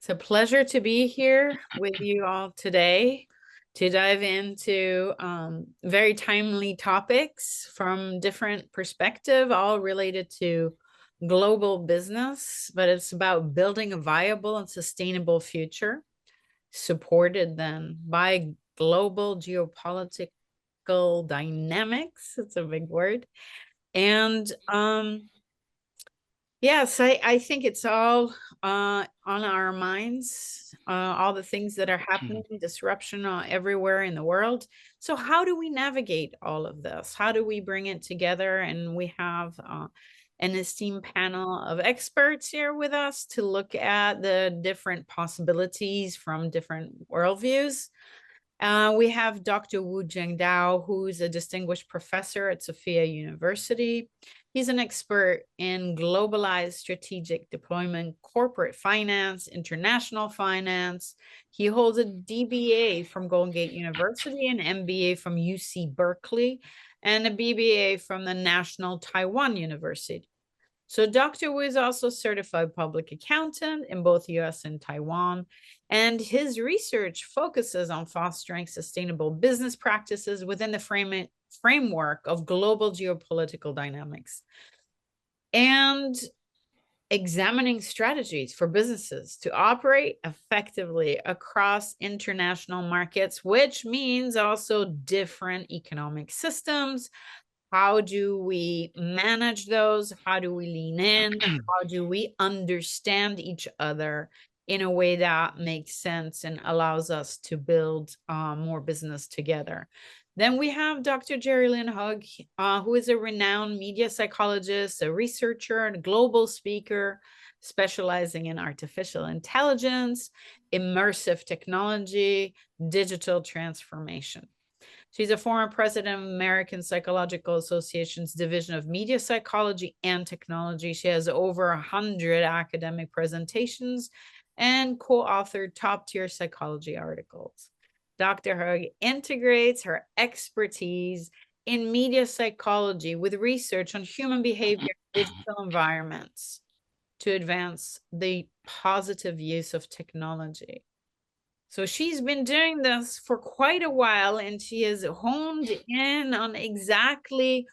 It's a pleasure to be here with you all today to dive into very timely topics from different perspective, all related to global business, but it's about building a viable and sustainable future, supported then by global geopolitical dynamics. It's a big word. And Yes, I think it's all on our minds, all the things that are happening, disruption everywhere in the world. So how do we navigate all of this? How do we bring it together? And we have an esteemed panel of experts here with us to look at the different possibilities from different worldviews. We have Dr. Wu Zhengdao, who's a distinguished professor at Sophia University. He's an expert in globalized strategic deployment, corporate finance, international finance. He holds a DBA from Golden Gate University, an MBA from UC Berkeley, and a BBA from the National Taiwan University. So Dr. Wu is also a certified public accountant in both US and Taiwan, and his research focuses on fostering sustainable business practices within the framework of global geopolitical dynamics and examining strategies for businesses to operate effectively across international markets, which means also different economic systems. How do we manage those? How do we lean in? How do we understand each other in a way that makes sense and allows us to build more business together? Then we have Dr. Jerry Lynn Hug, who is a renowned media psychologist, a researcher, and a global speaker specializing in artificial intelligence, immersive technology, digital transformation. She's a former president of American Psychological Association's Division of Media Psychology and Technology. She has over 100 academic presentations and co-authored top-tier psychology articles. Dr. Hug integrates her expertise in media psychology with research on human behavior in digital environments to advance the positive use of technology. So she's been doing this for quite a while, and she has honed in on exactly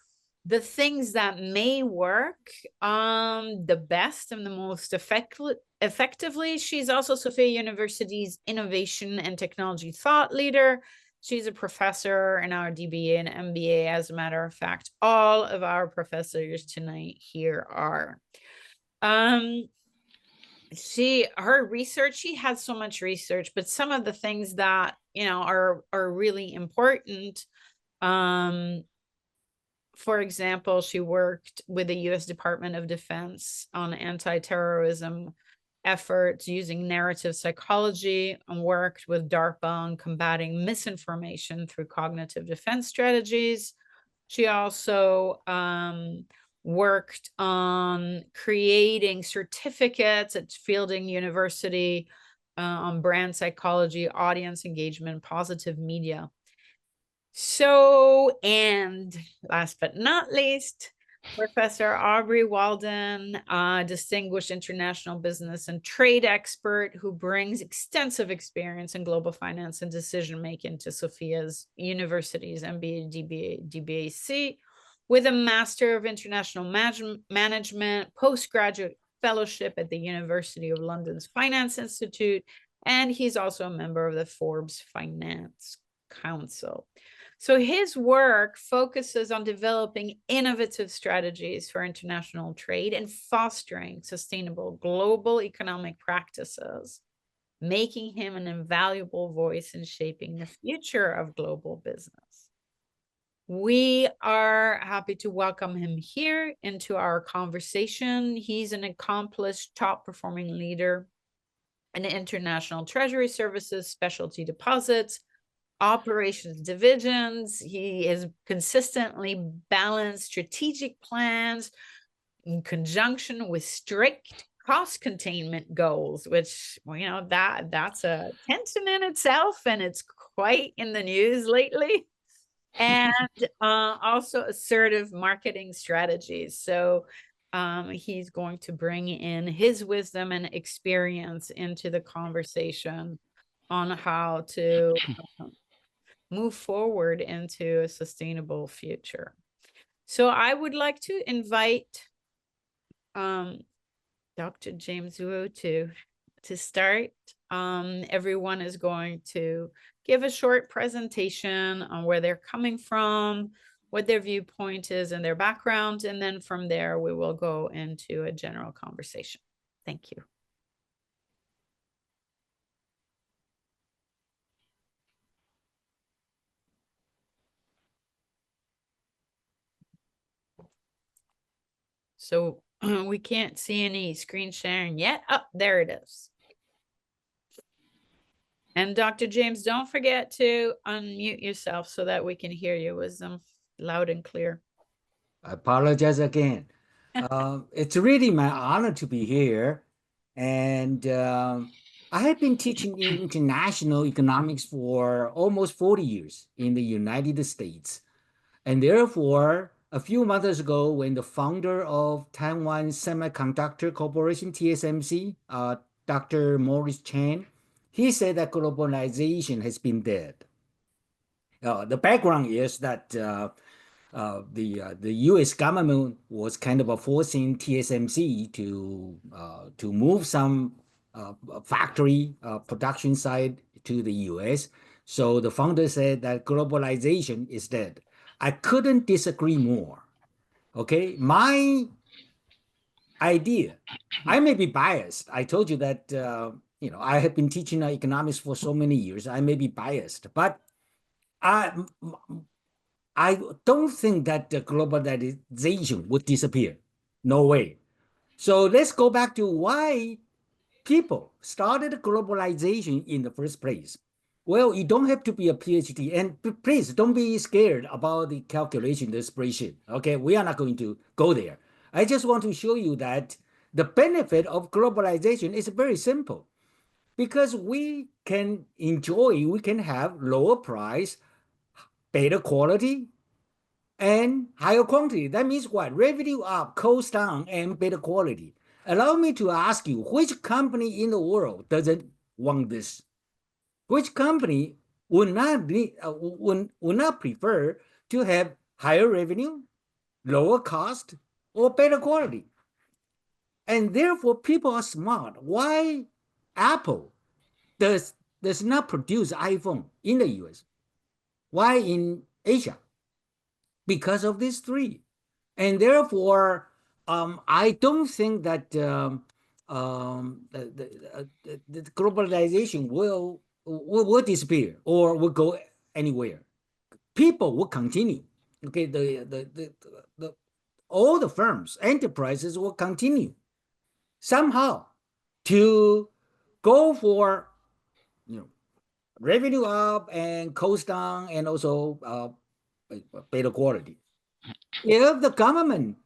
the things that may work the best and the most effectively. She's also Sophia University's Innovation and Technology Thought Leader. She's a professor in our DBA and MBA. As a matter of fact, all of our professors tonight here are. Her research, she has so much research, but some of the things that are really important. For example, she worked with the US Department of Defense on anti-terrorism efforts using narrative psychology, and worked with DARPA on combating misinformation through cognitive defense strategies. She also worked on creating certificates at Fielding University on brand psychology, audience engagement, positive media. So, and last but not least, Professor Aubrey Walden, distinguished international business and trade expert who brings extensive experience in global finance and decision-making to Sophia's University's MBA, DBA, DBAC, with a Master of International Management, postgraduate fellowship at the University of London's Finance Institute, and he's also a member of the Forbes Finance Council. So his work focuses on developing innovative strategies for international trade and fostering sustainable global economic practices, making him an invaluable voice in shaping the future of global business. We are happy to welcome him here into our conversation. He's an accomplished top-performing leader in international treasury services, specialty deposits, operations divisions. He has consistently balanced strategic plans in conjunction with strict cost containment goals, which, that's a tension in itself, and it's quite in the news lately. And also assertive marketing strategies. So He's going to bring in his wisdom and experience into the conversation on how to move forward into a sustainable future. So I would like to invite Dr. James Wu to start. Everyone is going to give a short presentation on where they're coming from, what their viewpoint is and their background, and then from there we will go into a general conversation. Thank you. So we can't see any screen sharing yet. Oh, there it is. And Dr. James, don't forget to unmute yourself so that we can hear your wisdom loud and clear. I apologize again. It's really my honor to be here. And I have been teaching international economics for almost 40 years in the United States. And therefore, a few months ago, when the founder of Taiwan Semiconductor Corporation, TSMC, Dr. Morris Chan, he said that globalization has been dead. The background is that the U.S. government was kind of forcing TSMC to move some factory production site to the U.S. So the founder said that globalization is dead. I couldn't disagree more. Okay, my idea. I may be biased. I told you that I have been teaching economics for so many years. I may be biased, but I I don't think that the globalization would disappear. No way. So let's go back to why people started globalization in the first place. Well, you don't have to be a PhD, and please don't be scared about the calculation, the spreadsheet. Okay, we are not going to go there. I just want to show you that the benefit of globalization is very simple because we can enjoy, we can have lower price, better quality, and higher quantity. That means what? Revenue up, cost down, and better quality. Allow me to ask you, which company in the world doesn't want this? Which company would not would not prefer to have higher revenue, lower cost, or better quality? And therefore, people are smart. Why Apple does not produce iPhone in the US? Why in Asia? Because of these three. And therefore, I don't think that the globalization will disappear or will go anywhere. People will continue. Okay, the all the firms, enterprises will continue somehow to go for revenue up and cost down and also better quality. If the government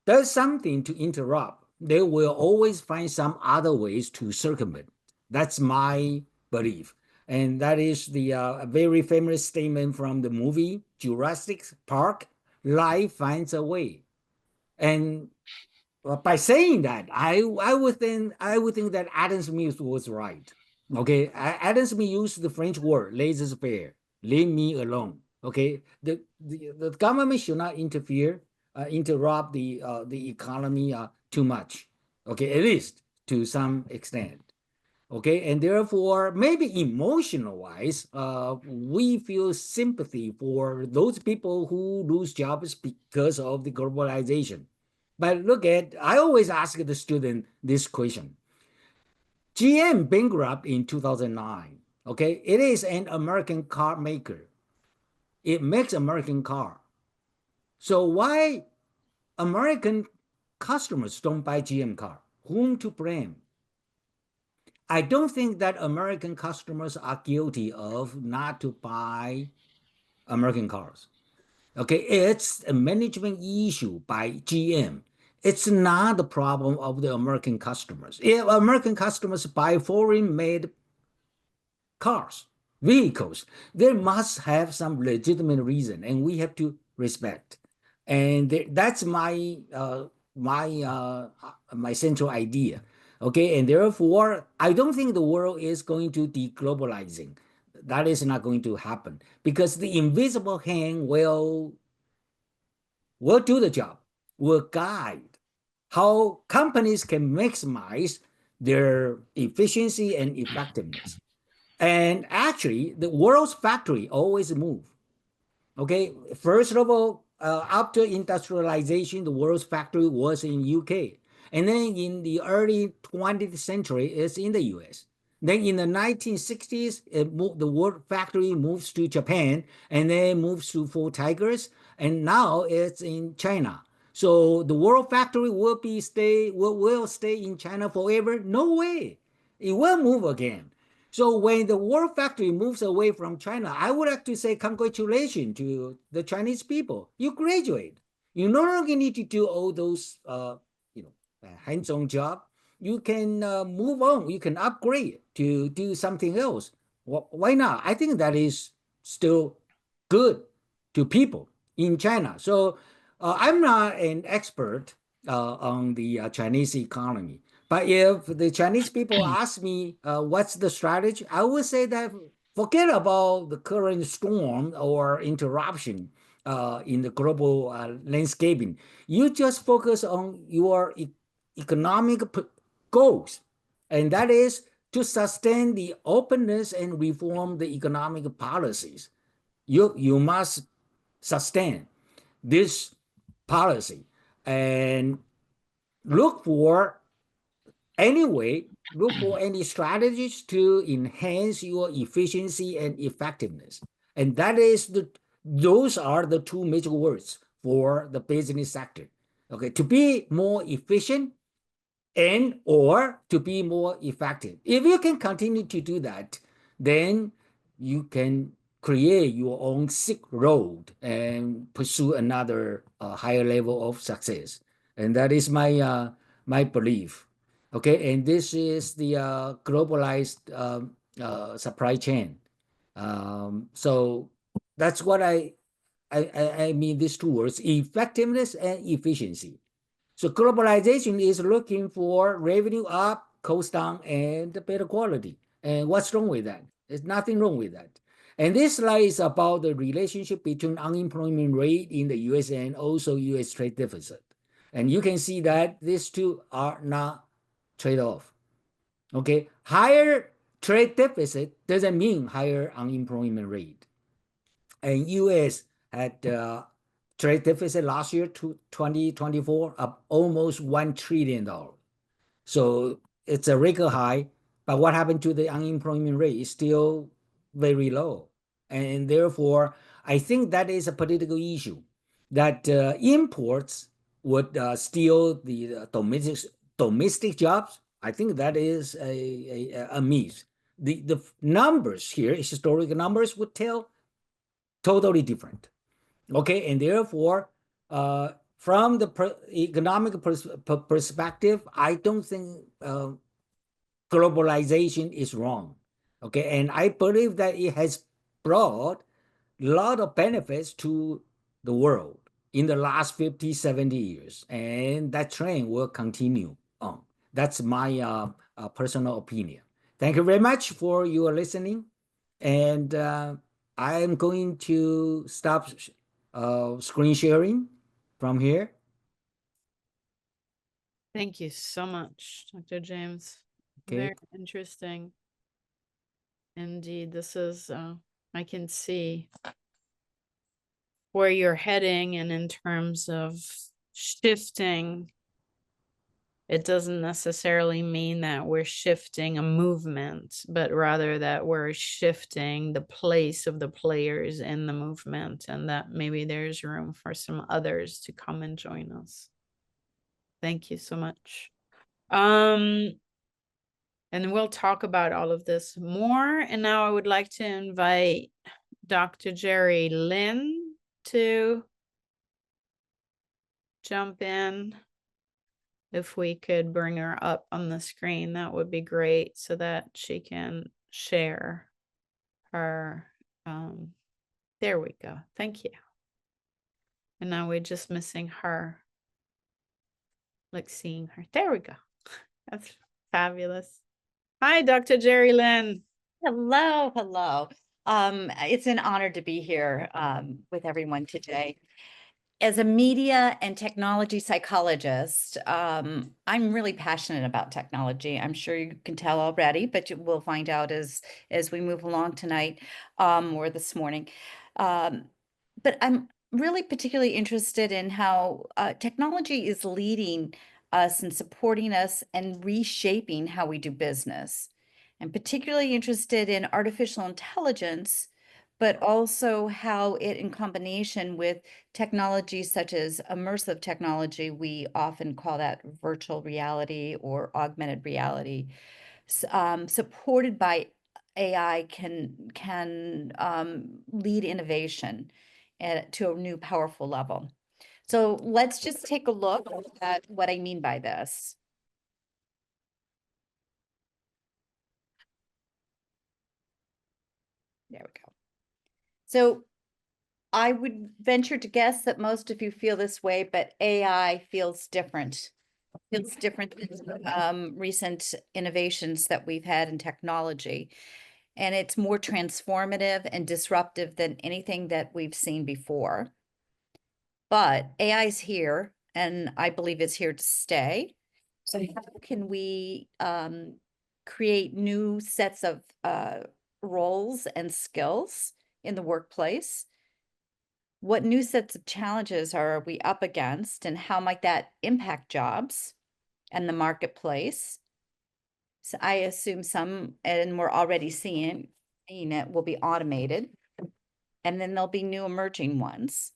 does something to interrupt, they will always find some other ways to circumvent. That's my belief. And that is the very famous statement from the movie Jurassic Park, life finds a way. And by saying that, I would think that Adam Smith was right. Okay, Adam Smith used the French word laissez-faire, leave me alone. Okay, the government should not interrupt the economy too much. Okay, at least to some extent. Okay, and therefore maybe emotional wise, we feel sympathy for those people who lose jobs because of the globalization. But look at, I always ask the student this question. GM bankrupt in 2009. Okay, it is an American car maker. It makes American car. So why American customers don't buy GM car? Whom to blame? I don't think that American customers are guilty of not to buy American cars. Okay, it's a management issue by GM. It's not the problem of the American customers. If American customers buy foreign-made cars, vehicles, they must have some legitimate reason, and we have to respect. And that's my my central idea. Okay, and therefore, I don't think the world is going to deglobalizing. That is not going to happen because the invisible hand will do the job, will guide how companies can maximize their efficiency and effectiveness. And actually, the world's factory always move. Okay, first of all, after industrialization, the world's factory was in UK, and then in the early 20th century, it's in the US. Then in the 1960s, the world factory moves to Japan, and then moves to Fort Tigers, and now it's in China. So the world factory will stay in China forever? No way. It will move again. So when the world factory moves away from China, I would like to say congratulations to the Chinese people. You graduate. You no longer need to do all those hands-on job. You can move on. You can upgrade to do something else. Why not? I think that is still good to people in China. So I'm not an expert on the Chinese economy. But if the Chinese people ask me what's the strategy, I would say that forget about the current storm or interruption in the global landscaping. You just focus on your economic goals, and that is to sustain the openness and reform the economic policies. You must sustain this policy and look for anyway, look for any strategies to enhance your efficiency and effectiveness. And those are the two major words for the business sector. Okay, to be more efficient and or to be more effective. If you can continue to do that, then you can create your own sick road and pursue another higher level of success. And that is my belief. Okay, and this is the globalized supply chain. So that's what I mean. These two words: effectiveness and efficiency. So globalization is looking for revenue up, cost down, and better quality. And what's wrong with that? There's nothing wrong with that. And this slide is about the relationship between unemployment rate in the US and also US trade deficit. And you can see that these two are not trade-off. Okay, higher trade deficit doesn't mean higher unemployment rate. And US had trade deficit last year to 2024 up almost $1 trillion. So it's a record high, but what happened to the unemployment rate is still very low. And therefore, I think that is a political issue that imports would steal the domestic jobs. I think that is a myth. The numbers here, historical numbers, would tell totally different. Okay, and therefore, from the economic perspective, I don't think globalization is wrong. Okay, and I believe that it has brought a lot of benefits to the world in the last 50, 70 years, and that trend will continue on. That's my personal opinion. Thank you very much for your listening, and I'm going to stop screen sharing from here. Thank you so much, Dr. James. Okay. Very interesting. Indeed, this is, I can see where you're heading, and in terms of shifting, it doesn't necessarily mean that we're shifting a movement, but rather that we're shifting the place of the players in the movement, and that maybe there's room for some others to come and join us. Thank you so much. And we'll talk about all of this more. And now I would like to invite Dr. Jerry Lin to jump in. If we could bring her up on the screen, that would be great, so that she can share her. There we go. Thank you. And now we're just missing her. like seeing her. There we go. That's fabulous. Hi, Dr. Jerry Lynn. Hello, hello. It's an honor to be here with everyone today. As a media and technology psychologist, I'm really passionate about technology. I'm sure you can tell already, but we'll find out as we move along tonight or this morning. But I'm really particularly interested in how technology is leading us and supporting us and reshaping how we do business. I'm particularly interested in artificial intelligence, but also how it, in combination with technologies such as immersive technology, we often call that virtual reality or augmented reality, supported by AI can lead innovation to a new powerful level. So let's just take a look at what I mean by this. There we go. So I would venture to guess that most of you feel this way, but AI feels different. Feels different than recent innovations that we've had in technology. And it's more transformative and disruptive than anything that we've seen before. But AI is here, and I believe it's here to stay. So how can we create new sets of roles and skills in the workplace? What new sets of challenges are we up against, and how might that impact jobs and the marketplace? So I assume some, and we're already seeing it, will be automated, and then there'll be new emerging ones.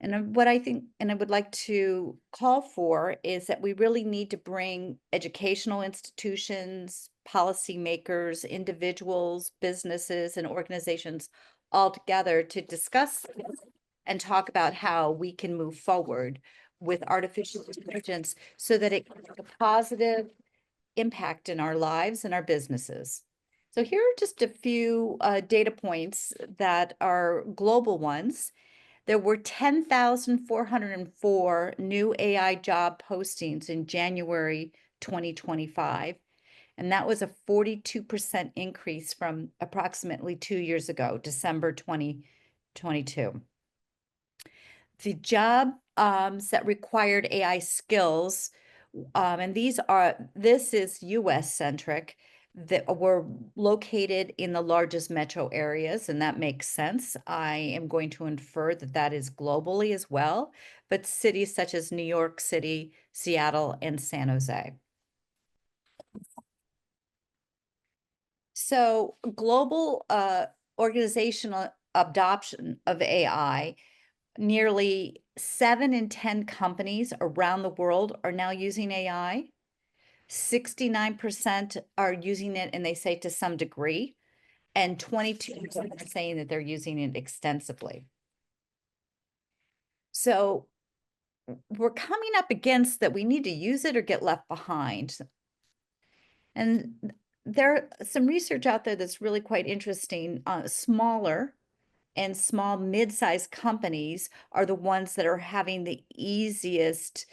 And what I think, and I would like to call for, is that we really need to bring educational institutions, policymakers, individuals, businesses, and organizations all together to discuss and talk about how we can move forward with artificial intelligence so that it can make a positive impact in our lives and our businesses. So here are just a few data points that are global ones. There were 10,404 new AI job postings in January 2025, and that was a 42% increase from approximately 2 years ago, December 2022. The jobs that required AI skills, and this is US centric, that were located in the largest metro areas, and that makes sense. I am going to infer that that is globally as well, but cities such as New York City, Seattle, and San Jose. So global organizational adoption of AI, nearly 7 in 10 companies around the world are now using AI. 69% are using it, and they say to some degree, and 22% are saying that they're using it extensively. So we're coming up against that we need to use it or get left behind. And there's some research out there that's really quite interesting. Smaller and small mid-sized companies are the ones that are having the easiest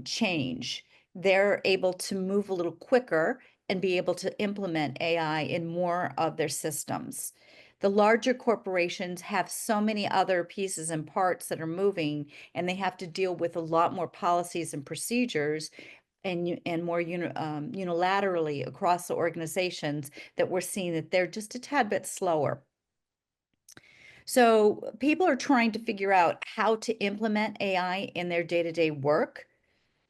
change. They're able to move a little quicker and be able to implement AI in more of their systems. The larger corporations have so many other pieces and parts that are moving, and they have to deal with a lot more policies and procedures and more unilaterally across the organizations, that we're seeing that they're just a tad bit slower. So people are trying to figure out how to implement AI in their day-to-day work.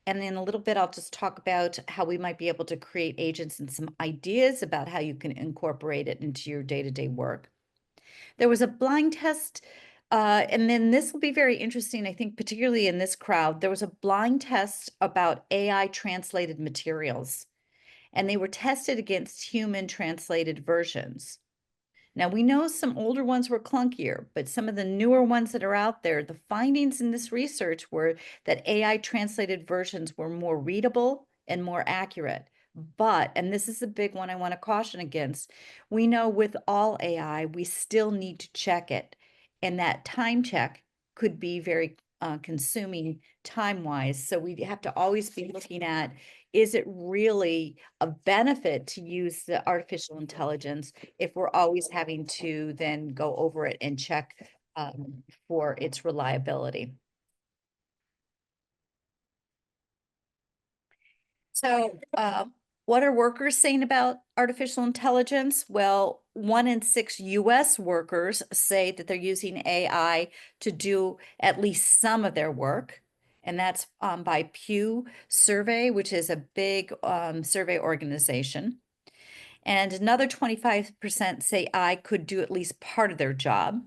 And in a little bit, I'll just talk about how we might be able to create agents and some ideas about how you can incorporate it into your day-to-day work. There was a blind test, and then this will be very interesting, I think, particularly in this crowd. There was a blind test about AI translated materials, and they were tested against human translated versions. Now, we know some older ones were clunkier, but some of the newer ones that are out there, the findings in this research were that AI translated versions were more readable and more accurate. But, and this is a big one I want to caution against, we know with all AI, we still need to check it. And that time check could be very consuming time-wise. So we have to always be looking at, is it really a benefit to use the artificial intelligence if we're always having to then go over it and check for its reliability? So what are workers saying about artificial intelligence? Well, 1 in 6 US workers say that they're using AI to do at least some of their work. And that's by Pew Survey, which is a big survey organization. And another 25% say I could do at least part of their job.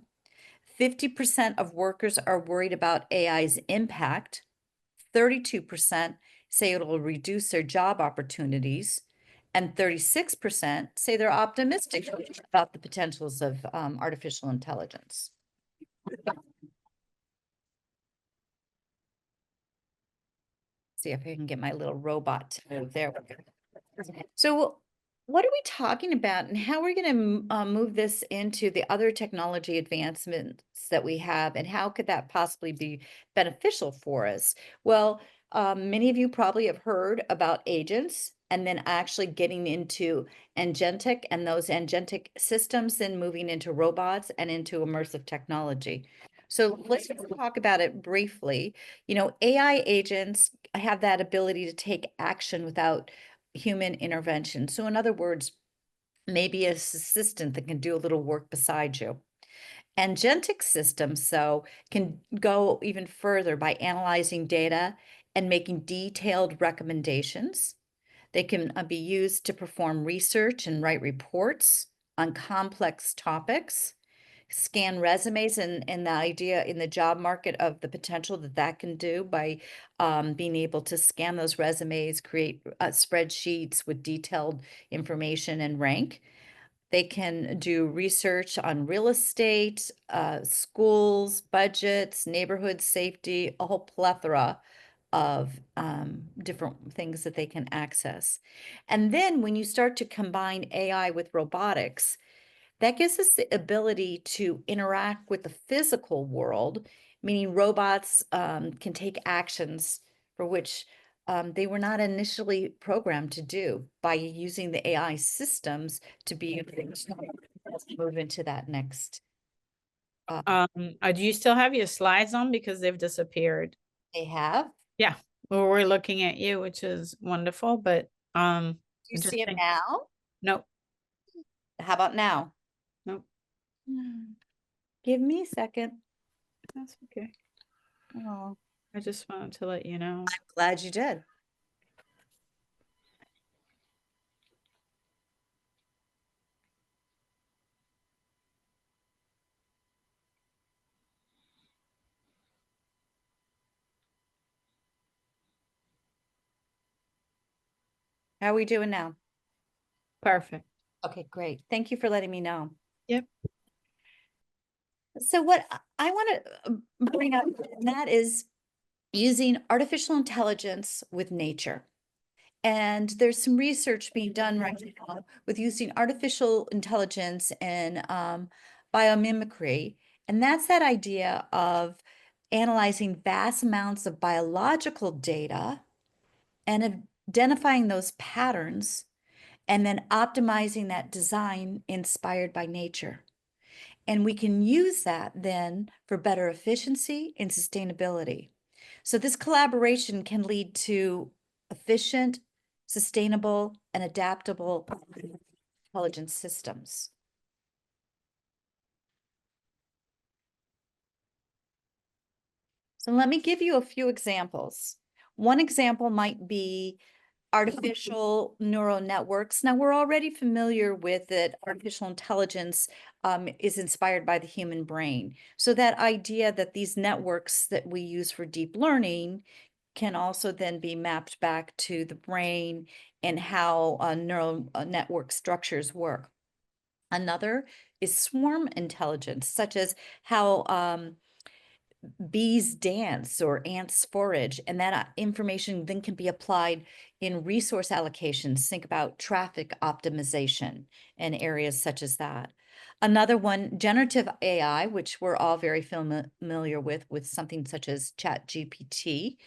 50% of workers are worried about AI's impact. 32% say it will reduce their job opportunities, and 36% say they're optimistic about the potentials of artificial intelligence. See if I can get my little robot to move there. So what are we talking about, and how are we going to move this into the other technology advancements that we have, and how could that possibly be beneficial for us? Well, many of you probably have heard about agents, and then actually getting into agentic, and those agentic systems then moving into robots and into immersive technology. So let's just talk about it briefly. You know, AI agents have that ability to take action without human intervention. So in other words, maybe an assistant that can do a little work beside you. Agentic systems, so, can go even further by analyzing data and making detailed recommendations. They can be used to perform research and write reports on complex topics, scan resumes, and the idea in the job market of the potential that that can do by being able to scan those resumes, create spreadsheets with detailed information and rank. They can do research on real estate, schools, budgets, neighborhood safety, a whole plethora of different things that they can access. And then when you start to combine AI with robotics, that gives us the ability to interact with the physical world, meaning robots can take actions for which they were not initially programmed to do by using the AI systems to be able to move into that next. Do you still have your slides on, because they've disappeared? They have. Yeah, well, we're looking at you, which is wonderful, but Do you see it now? Nope. How about now? Nope. Give me a second. That's okay. Oh, I just wanted to let you know. I'm glad you did. How are we doing now? Perfect. Okay, great. Thank you for letting me know. Yep. So what I want to bring up, and that is using artificial intelligence with nature. And there's some research being done right now with using artificial intelligence and biomimicry. And that's that idea of analyzing vast amounts of biological data and identifying those patterns, and then optimizing that design inspired by nature. And we can use that then for better efficiency and sustainability. So this collaboration can lead to efficient, sustainable, and adaptable intelligence systems. So let me give you a few examples. One example might be artificial neural networks. Now, we're already familiar with that artificial intelligence is inspired by the human brain. So that idea that these networks that we use for deep learning can also then be mapped back to the brain and how neural network structures work. Another is swarm intelligence, such as how bees dance or ants forage, and that information then can be applied in resource allocations. Think about traffic optimization and areas such as that. Another one, generative AI, which we're all very familiar with something such as ChatGPT.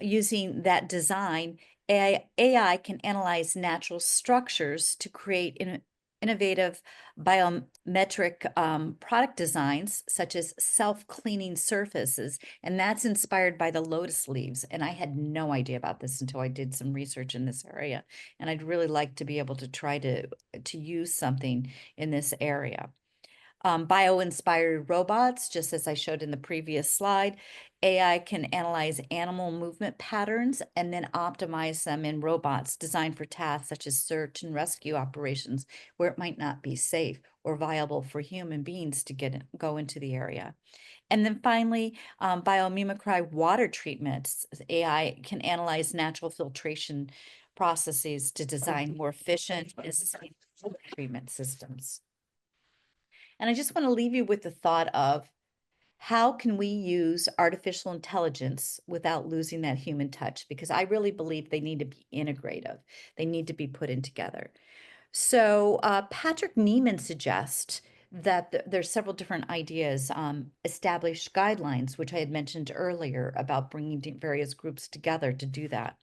Using that design, AI can analyze natural structures to create innovative biometric product designs, such as self-cleaning surfaces. And that's inspired by the lotus leaves. And I had no idea about this until I did some research in this area. And I'd really like to be able to try to use something in this area. Bio-inspired robots, just as I showed in the previous slide. AI can analyze animal movement patterns and then optimize them in robots designed for tasks such as search and rescue operations, where it might not be safe or viable for human beings to go into the area. And then finally, biomimicry water treatments. AI can analyze natural filtration processes to design more efficient and sustainable treatment systems. And I just want to leave you with the thought of, how can we use artificial intelligence without losing that human touch? Because I really believe they need to be integrative. They need to be put in together. So Patrick Neiman suggests that there's several different ideas, established guidelines, which I had mentioned earlier about bringing various groups together to do that.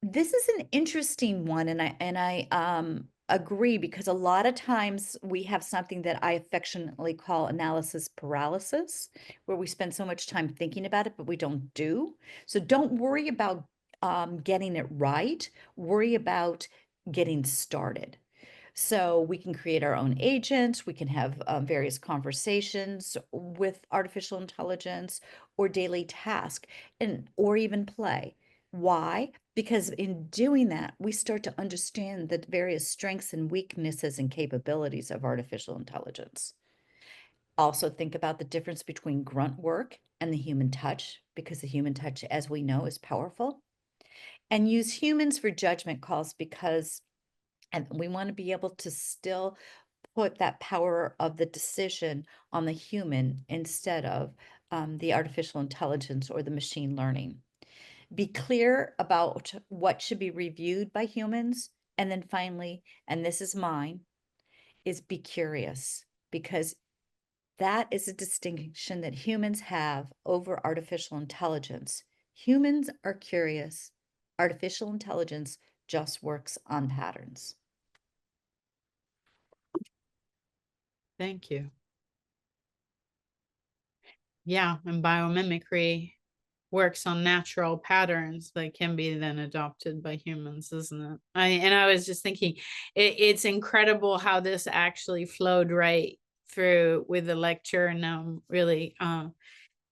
This is an interesting one, and I agree, because a lot of times we have something that I affectionately call analysis paralysis, where we spend so much time thinking about it, but we don't do. So don't worry about getting it right. Worry about getting started. So we can create our own agents, we can have various conversations with artificial intelligence or daily task, or even play. Why? Because in doing that, we start to understand the various strengths and weaknesses and capabilities of artificial intelligence. Also think about the difference between grunt work and the human touch, because the human touch, as we know, is powerful. And use humans for judgment calls, because we want to be able to still put that power of the decision on the human instead of the artificial intelligence or the machine learning. Be clear about what should be reviewed by humans. And then finally, and this is mine, is be curious, because that is a distinction that humans have over artificial intelligence. Humans are curious. Artificial intelligence just works on patterns. Thank you. Yeah, and biomimicry works on natural patterns that can be then adopted by humans, isn't it? I was just thinking, it's incredible how this actually flowed right through with the lecture, and now I'm really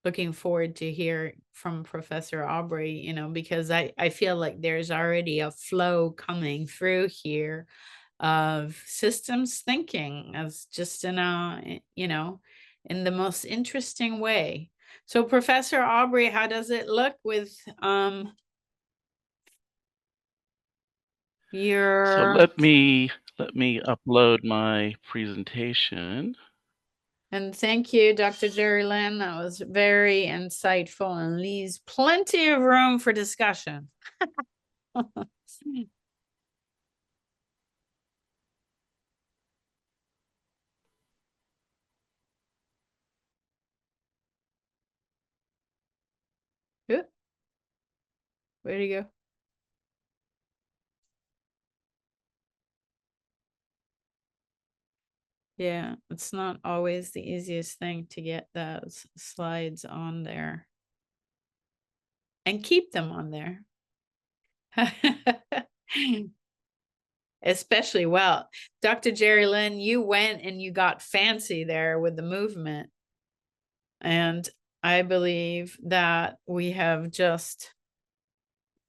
looking forward to hear from Professor Aubrey, you know, because I feel like there's already a flow coming through here of systems thinking as just in a, you know, in the most interesting way. So Professor Aubrey, how does it look with your So let me upload my presentation. And thank you, Dr. Jerry Lynn. That was very insightful and leaves plenty of room for discussion. Oop. Where'd he go? Yeah, it's not always the easiest thing to get those slides on there and keep them on there. Especially, well, Dr. Jerry Lynn, you went and you got fancy there with the movement. And I believe that we have just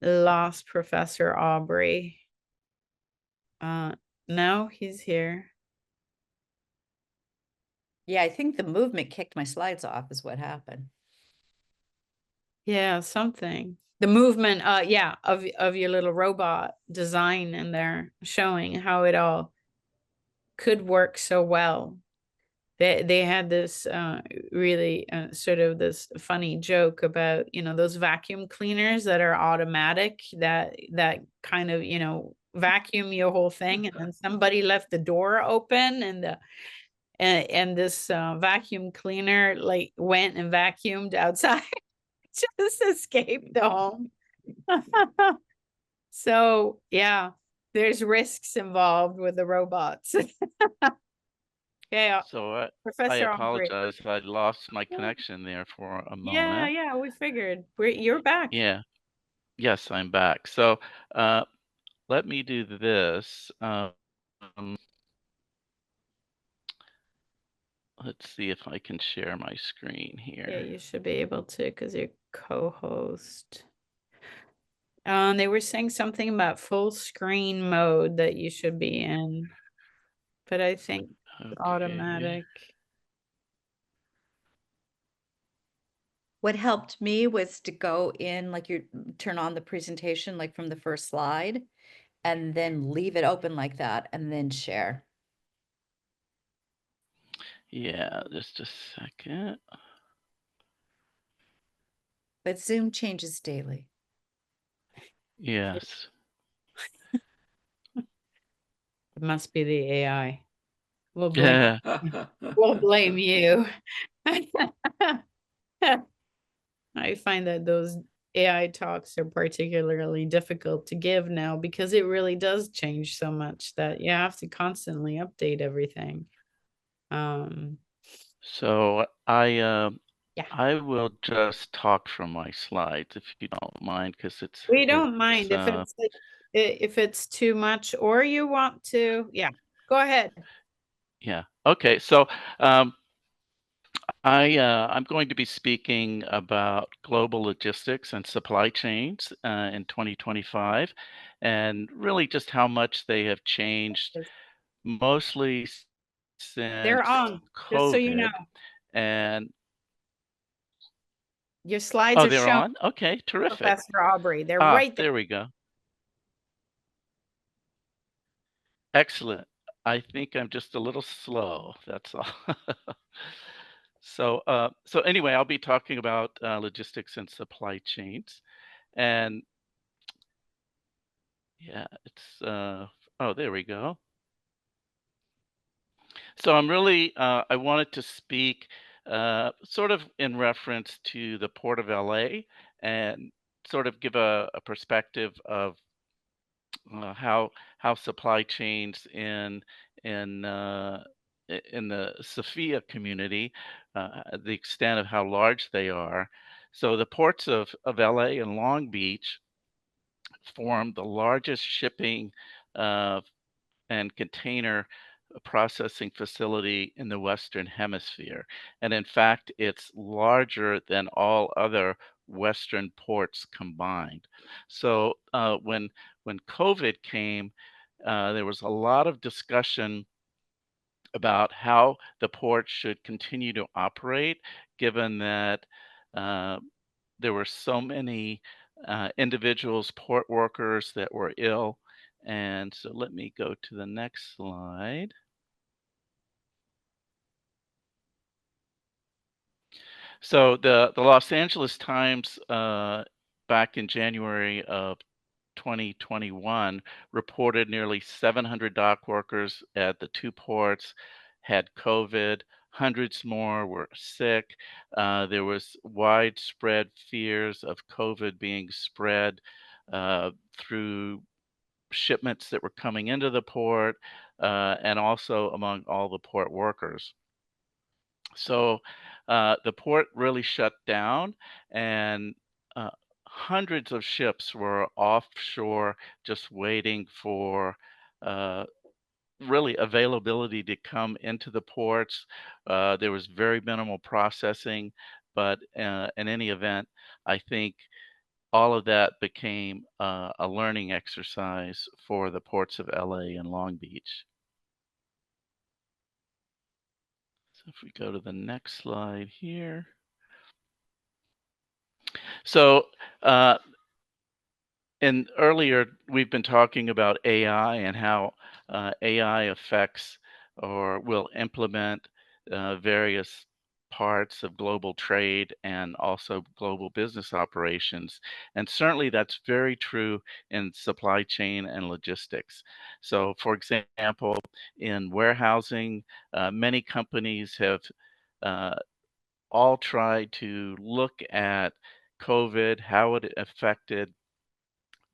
lost Professor Aubrey. No, he's here. Yeah, I think the movement kicked my slides off is what happened. Yeah, something. The movement, yeah, of your little robot design, and they're showing how it all could work so well. they had this really sort of this funny joke about, those vacuum cleaners that are automatic that kind of, vacuum your whole thing, and then somebody left the door open, and this vacuum cleaner like went and vacuumed outside, just escaped the home. So yeah, there's risks involved with the robots. Yeah, So I Professor Ombre. apologize. I lost my connection there for a Yeah, moment. yeah, we figured. You're back. Yeah. Yes, I'm back. So let me do this. Let's see if I can share my screen Yeah, here. you should be able to because you're co-host. They were saying something about full screen mode that you should be in, but I think it's Okay. automatic. What helped me was to go in, like you turn on the presentation, like from the first slide, and then leave it open like that, and then share. Yeah, just a second. But Zoom changes daily. Yes. It must be the AI. We'll blame Yeah. we'll blame you. I find that those AI talks are particularly difficult to give now because it really does change so much that you have to constantly update everything. So Yeah, I will just talk from my slides if you don't mind, because we don't mind if it's like, if it's too much or you want to. Yeah, go ahead. yeah. Okay. So I'm going to be speaking about global logistics and supply chains in 2025, and really just how much they have changed, mostly They're since on, just so you know. COVID. And Your slides oh, are they're shown, on? Okay, terrific. Professor Aubrey. They're Ah, right there. there we go. Excellent. I think I'm just a little slow. That's all. So anyway, I'll be talking about logistics and supply chains, and yeah, it's oh, there we go. So I'm really I wanted to speak sort of in reference to the Port of LA and sort of give a perspective of how supply chains in the Sophia community, the extent of how large they are. So the ports of LA and Long Beach form the largest shipping uh, and container processing facility in the Western Hemisphere. And in fact, it's larger than all other Western ports combined. So when COVID came, there was a lot of discussion about how the port should continue to operate, given that uh, there were so many individuals, port workers that were ill. And so let me go to the next slide. So the Los Angeles Times back in January of 2021 reported nearly 700 dock workers at the two ports had COVID. Hundreds more were sick. There was widespread fears of COVID being spread through shipments that were coming into the port and also among all the port workers. So the port really shut down, and uh, hundreds of ships were offshore just waiting for uh, really availability to come into the ports. There was very minimal processing, but in any event, I think all of that became a learning exercise for the ports of LA and Long Beach. So if we go to the next slide here. So, and earlier we've been talking about AI and how AI affects or will implement various parts of global trade and also global business operations. And certainly that's very true in supply chain and logistics. So, for example, in warehousing, many companies have uh, all tried to look at COVID, how it affected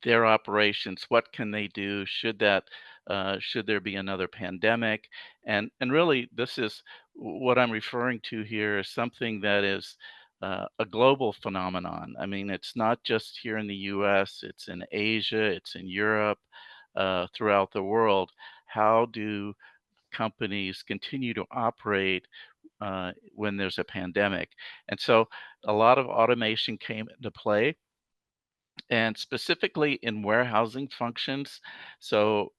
their operations. What can they do? Should there be another pandemic? And really, this is what I'm referring to here is something that is a global phenomenon. I mean, it's not just here in the U.S. It's in Asia. It's in Europe. Throughout the world. How do companies continue to operate when there's a pandemic? And so, a lot of automation came into play and specifically in warehousing functions. So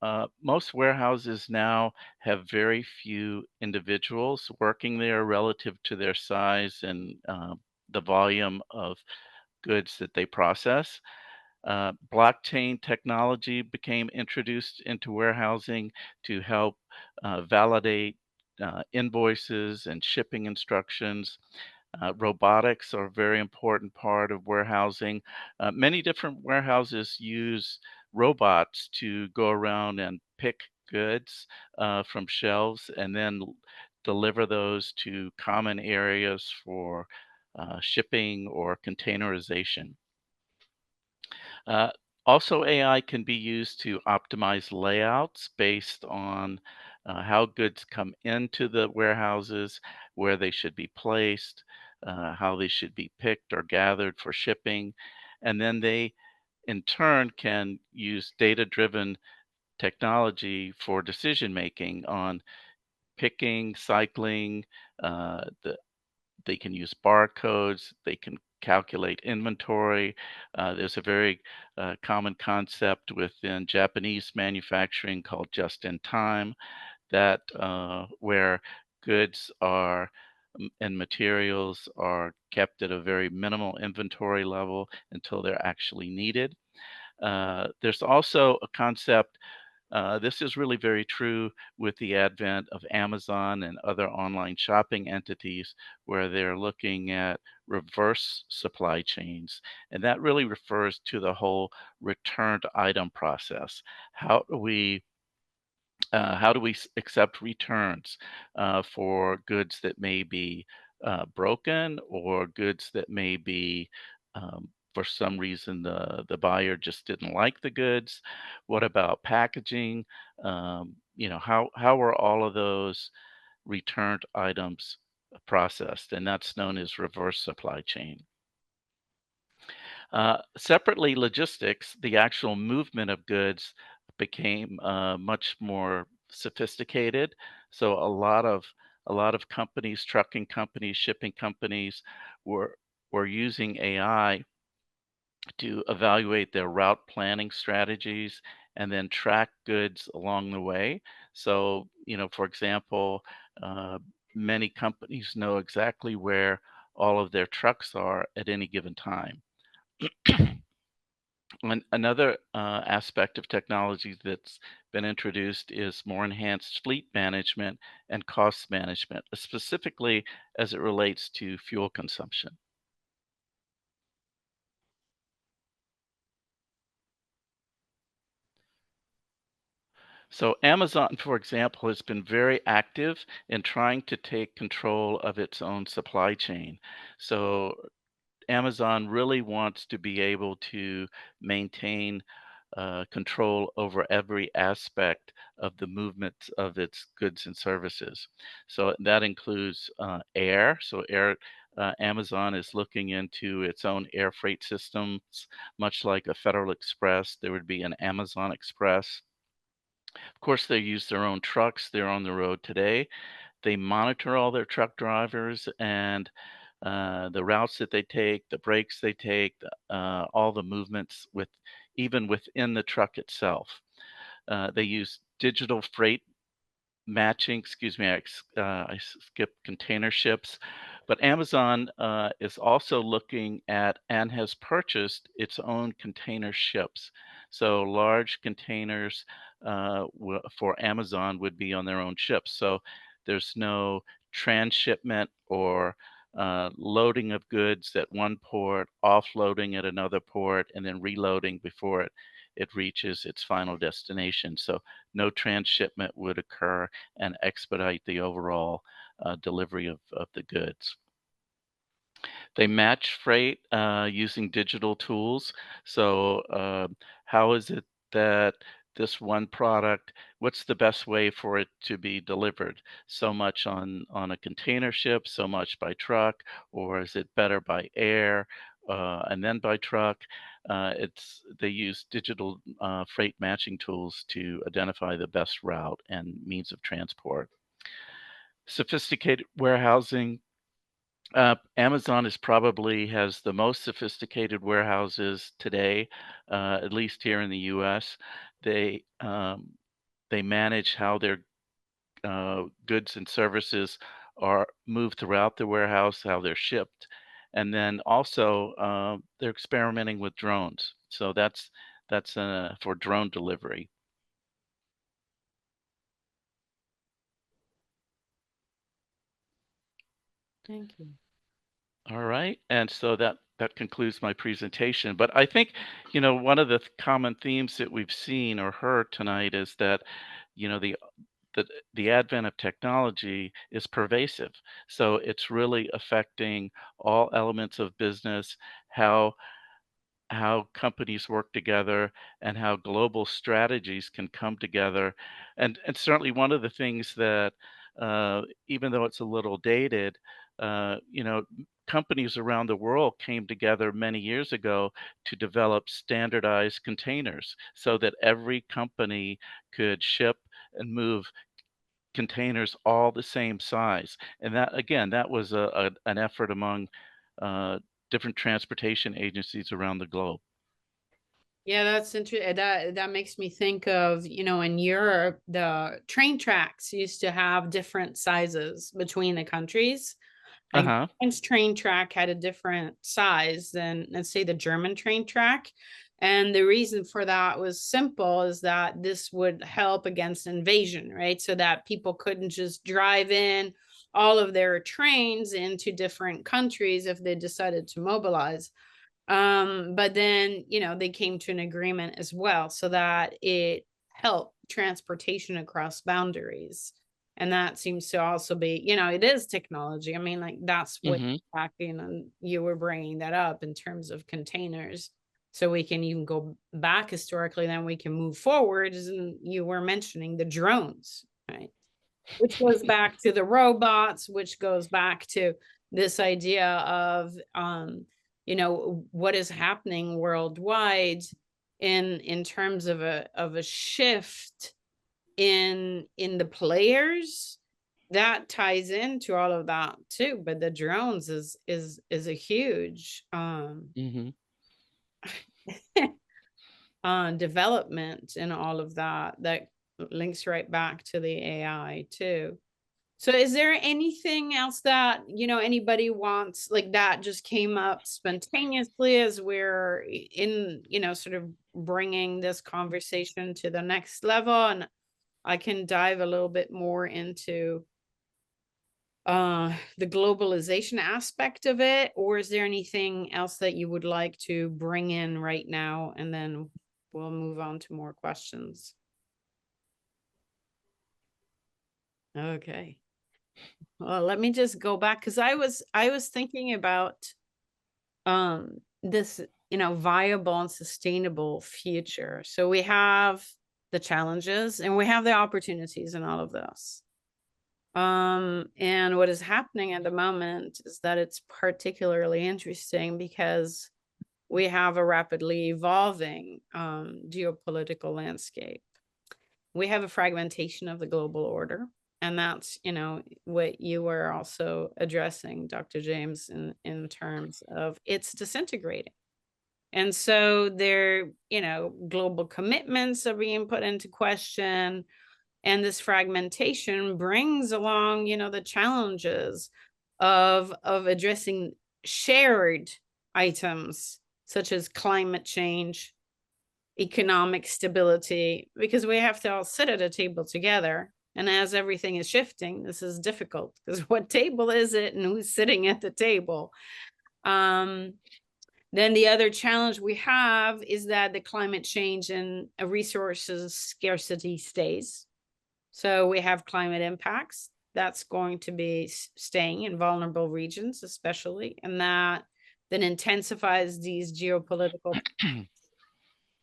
most warehouses now have very few individuals working there relative to their size and the volume of goods that they process. Blockchain technology became introduced into warehousing to help validate invoices and shipping instructions. Robotics are a very important part of warehousing. Many different warehouses use robots to go around and pick goods from shelves and then deliver those to common areas for shipping or containerization. Uh, Also, AI can be used to optimize layouts based on how goods come into the warehouses, where they should be placed, how they should be picked or gathered for shipping. And then they, in turn, can use data driven technology for decision making on picking, cycling, the they can use barcodes, they can calculate inventory. There's a very common concept within Japanese manufacturing called just in time, that where goods are and materials are kept at a very minimal inventory level until they're actually needed. There's also a concept, this is really very true with the advent of Amazon and other online shopping entities where they're looking at reverse supply chains. And that really refers to the whole returned item process. How do we accept returns for goods that may be broken or goods that may be for some reason the buyer just didn't like the goods? What about packaging? How are all of those returned items processed? And that's known as reverse supply chain. Separately, logistics, the actual movement of goods became much more sophisticated. So a lot of companies, trucking companies, shipping companies, were using AI to evaluate their route planning strategies and then track goods along the way. So, for example, uh, many companies know exactly where all of their trucks are at any given time. Another aspect of technology that's been introduced is more enhanced fleet management and cost management, specifically as it relates to fuel consumption. So, Amazon, for example, has been very active in trying to take control of its own supply chain. So, Amazon really wants to be able to maintain control over every aspect of the movement of its goods and services. So that includes air. So Amazon is looking into its own air freight systems, much like a Federal Express. There would be an Amazon Express. Of course, they use their own trucks. They're on the road today. They monitor all their truck drivers and the routes that they take, the breaks they take, all the movements even within the truck itself. They use digital freight matching. Excuse me, I skipped container ships, but Amazon is also looking at and has purchased its own container ships. So large containers for Amazon would be on their own ships. So there's no transshipment or loading of goods at one port, offloading at another port, and then reloading before it reaches its final destination. So no transshipment would occur and expedite the overall delivery of the goods. They match freight using digital tools. So, how is it that this one product, what's the best way for it to be delivered? So much on a container ship, so much by truck, or is it better by air and then by truck? They use digital freight matching tools to identify the best route and means of transport. Sophisticated warehousing. Amazon is probably has the most sophisticated warehouses today, at least here in the US. They they manage how their goods and services are moved throughout the warehouse, how they're shipped, and then also they're experimenting with drones. So that's for drone delivery. Thank you. All right, and so that concludes my presentation. But I think, one of the common themes that we've seen or heard tonight is that, you know, the the advent of technology is pervasive. So it's really affecting all elements of business, how companies work together and how global strategies can come together. And certainly one of the things that, even though it's a little dated, companies around the world came together many years ago to develop standardized containers so that every company could ship and move containers all the same size. And that, again, that was an effort among uh, different transportation agencies around the globe. Yeah, that's interesting. That makes me think of, in Europe, the train tracks used to have different sizes between the countries. Like Uh-huh. French train track had a different size than, let's say, the German train track. And the reason for that was simple, is that this would help against invasion, right? So that people couldn't just drive in all of their trains into different countries if they decided to mobilize. But then, they came to an agreement as well so that it helped transportation across boundaries. And that seems to also be, it is technology. I mean, like that's what Hmm. and you were bringing that up in terms of containers. So we can even go back historically, then we can move forward. And you were mentioning the drones, right? Which goes back to the robots, which goes back to this idea of what is happening worldwide in terms of a shift in the players that ties into all of that too. But the drones is a huge Hmm. development in all of that links right back to the AI too. So is there anything else that, anybody wants, like that just came up spontaneously as we're in, sort of bringing this conversation to the next level? And I can dive a little bit more into the globalization aspect of it, or is there anything else that you would like to bring in right now? And then we'll move on to more questions. Okay. Well, let me just go back, because I was thinking about this, viable and sustainable future. So we have the challenges and we have the opportunities in all of this. And what is happening at the moment is that it's particularly interesting because we have a rapidly evolving geopolitical landscape. We have a fragmentation of the global order. And that's, what you were also addressing, Dr. James, in terms of it's disintegrating. And so global commitments are being put into question. And this fragmentation brings along, the challenges of addressing shared items such as climate change, economic stability, because we have to all sit at a table together And as everything is shifting, this is difficult because what table is it and who's sitting at the table? Then the other challenge we have is that the climate change and resources scarcity stays. So we have climate impacts that's going to be staying in vulnerable regions, especially, and that then intensifies these geopolitical.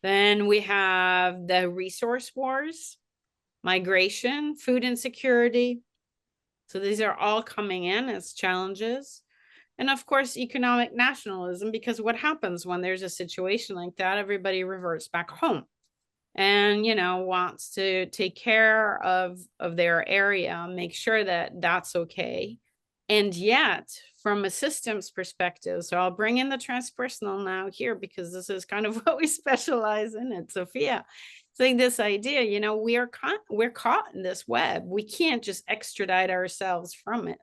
Then we have the resource wars, migration, food insecurity. So these are all coming in as challenges. And of course, economic nationalism, because what happens when there's a situation like that, everybody reverts back home and, you know, wants to take care of their area, make sure that that's okay. And yet, from a systems perspective, so I'll bring in the transpersonal now here because this is kind of what we specialize in at Sophia. It's like this idea, you know, we're caught in this web. We can't just extradite ourselves from it,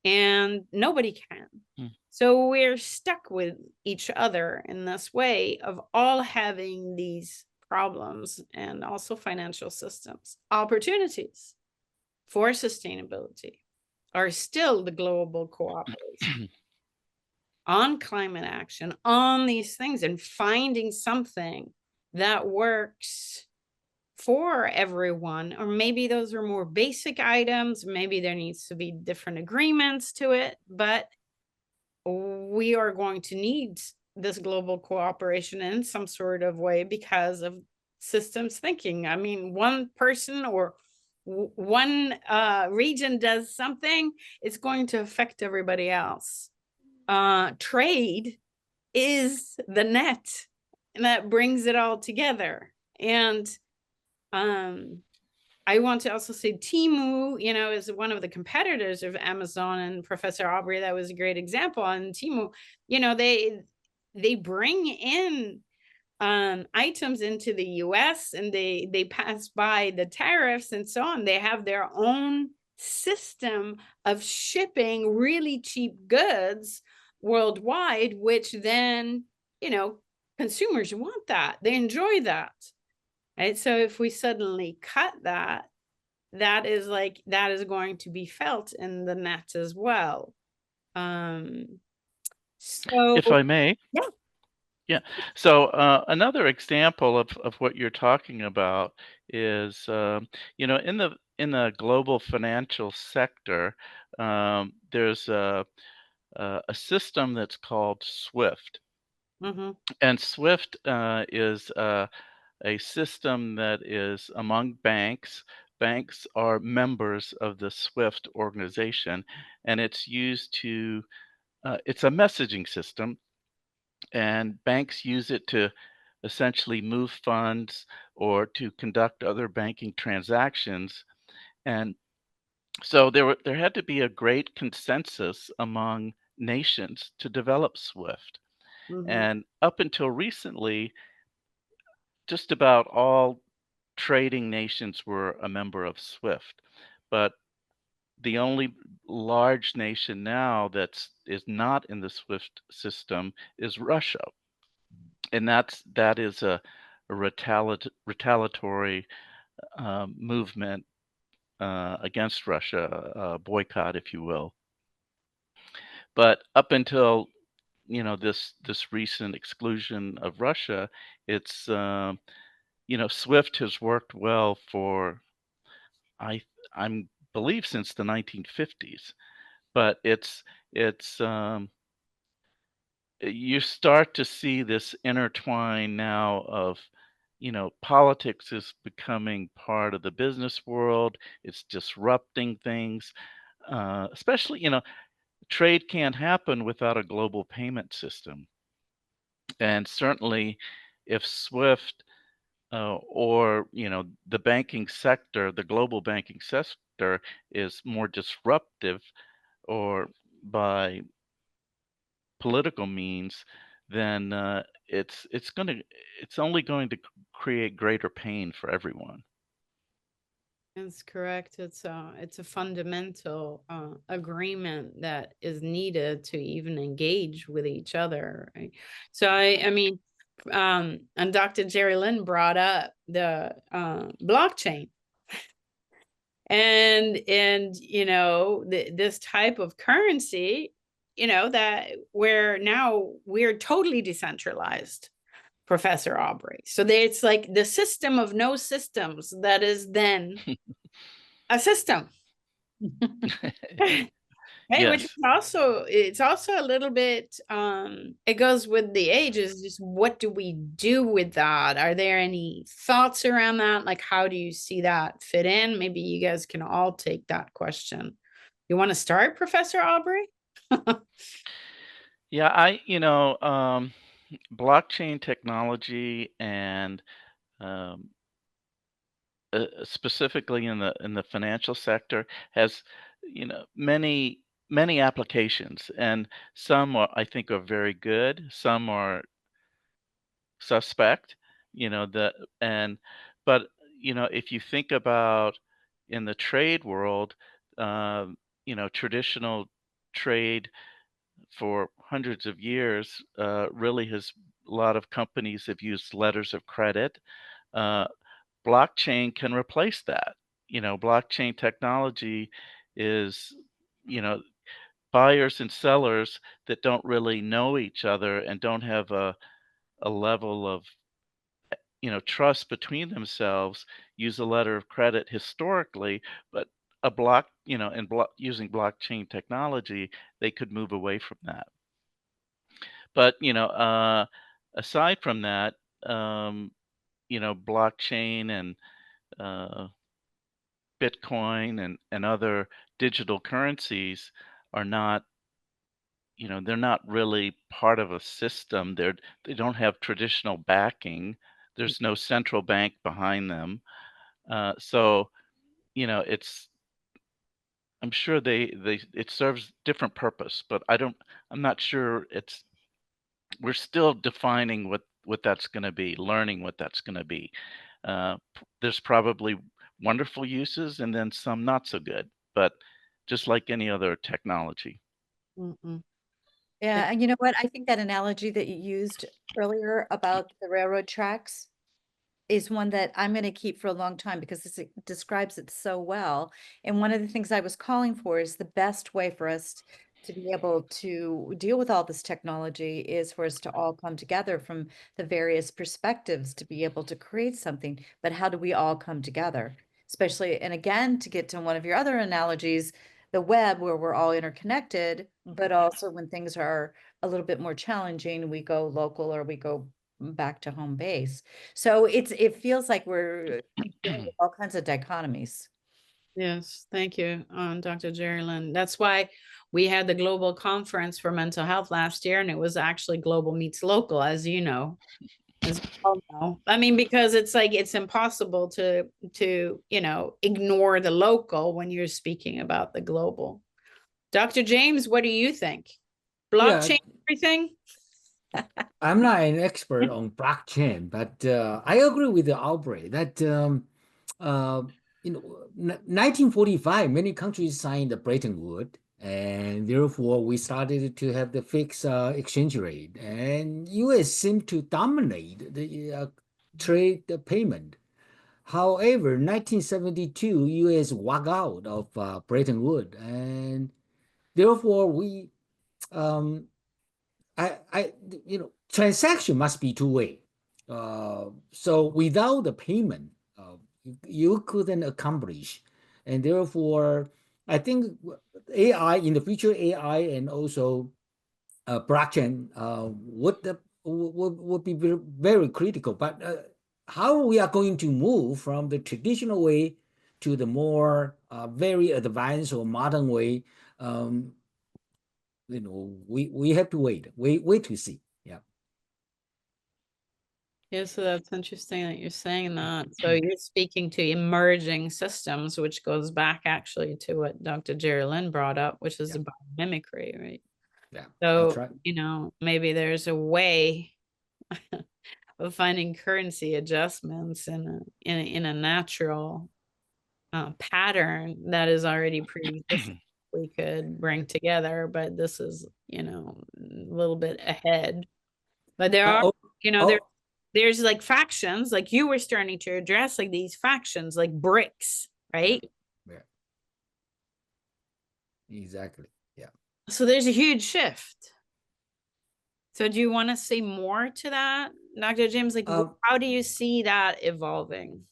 and nobody can. So we're stuck with each other in this way of all having these problems, and also financial systems. Opportunities for sustainability are still the global cooperation on climate action, on these things, and finding something that works for everyone. Or maybe those are more basic items, maybe there needs to be different agreements to it, but we are going to need this global cooperation in some sort of way because of systems thinking. I mean, one person or one region does something, it's going to affect everybody else. Trade is the net, and that brings it all together. And I want to also say Temu, you know, is one of the competitors of Amazon, and Professor Aubrey, that was a great example on Temu. You know, they bring in items into the US, and they pass by the tariffs and so on. They have their own system of shipping really cheap goods worldwide, which then, you know, consumers want that. They enjoy that. Right? So if we suddenly cut that, that is going to be felt in the net as well. So If I may. yeah. Yeah. So another example of what you're talking about is, you know, in the global financial sector, there's a system that's called SWIFT, and SWIFT is a system that is among banks. Banks are members of the SWIFT organization, and it's used to, it's a messaging system, and banks use it to essentially move funds or to conduct other banking transactions. And so there had to be a great consensus among nations to develop SWIFT. And up until recently, just about all trading nations were a member of SWIFT, but the only large nation now is not in the SWIFT system is Russia, and that is a retaliatory movement against Russia, a boycott, if you will. But up until, you know, this recent exclusion of Russia, it's you know, SWIFT has worked well for I believe since the 1950s, but it's you start to see this intertwine now of, you know, politics is becoming part of the business world. It's disrupting things, especially, you know, trade can't happen without a global payment system. And certainly, if SWIFT or, you know, the banking sector, the global banking sector is more disruptive or by political means, then it's only going to create greater pain for everyone. That's correct. It's a fundamental agreement that is needed to even engage with each other. Right? So I mean, and Dr. Jerry Lynn brought up the blockchain. And you know, this type of currency, you know, that where now we're totally decentralized, Professor Aubrey. So it's like the system of no systems that is then a system. Hey, which is Yes. also, it's also a little bit, it goes with the ages, just what do we do with that? Are there any thoughts around that? Like, how do you see that fit in? Maybe you guys can all take that question. You want to start, Professor Aubrey? Yeah, blockchain technology and um, specifically in the financial sector has, many applications, and some I think are very good, some are suspect, you know, the and but if you think about in the trade world, traditional trade for hundreds of years really has a lot of companies have used letters of credit. Uh, Blockchain can replace that. Blockchain technology is, you know, buyers and sellers that don't really know each other and don't have a level of, trust between themselves use a letter of credit historically, but using blockchain technology, they could move away from that. But, aside from that, blockchain and uh, Bitcoin and other digital currencies are not, they're not really part of a system. They don't have traditional backing. There's no central bank behind them. So, it's I'm sure they it serves different purpose, but I'm not sure we're still defining what that's going to be, learning what that's going to be. There's probably wonderful uses and then some not so good, but just like any other technology. Mm-mm. Yeah, and you know what? I think that analogy that you used earlier about the railroad tracks is one that I'm going to keep for a long time because it describes it so well. And one of the things I was calling for is the best way for us to be able to deal with all this technology is for us to all come together from the various perspectives to be able to create something. But how do we all come together? Especially, and again, to get to one of your other analogies, the web where we're all interconnected, but also when things are a little bit more challenging, we go local or we go back to home base. So it feels like we're dealing with all kinds of dichotomies. Yes, thank you, Dr. Jerry Lynn. That's why we had the global conference for mental health last year, and it was actually global meets local, as you know, as we all know. I mean, because it's like it's impossible to ignore the local when you're speaking about the global. Dr. James, what do you think? Yeah, Blockchain everything? I'm not an expert on blockchain, but I agree with the Aubrey that uh, 1945, many countries signed the Bretton Woods, and therefore we started to have the fixed exchange rate, and U.S. seemed to dominate the trade payment. However, 1972, U.S. walked out of Bretton Woods, and therefore um, I, transaction must be two-way. So without the payment, you couldn't accomplish, and therefore, I think AI in the future, AI and also blockchain would be very, very critical. But how we are going to move from the traditional way to the more very advanced or modern way, um, we have to wait to see. Yeah. Yeah, so that's interesting that you're saying that. So you're speaking to emerging systems, which goes back actually to what Dr. Jerry Lynn brought up, which is Yeah. about mimicry, right? Yeah, that's So, right. Maybe there's a way of finding currency adjustments in a natural pattern that is already pre-existing we could bring together, but this is, a little bit ahead. But there are, Oh, there oh, there's like factions, like you were starting to address, like these factions, like BRICS, yeah, right? yeah. exactly. Yeah. So there's a huge shift. So do you want to say more to that, Dr. James? Like, how do you see that evolving?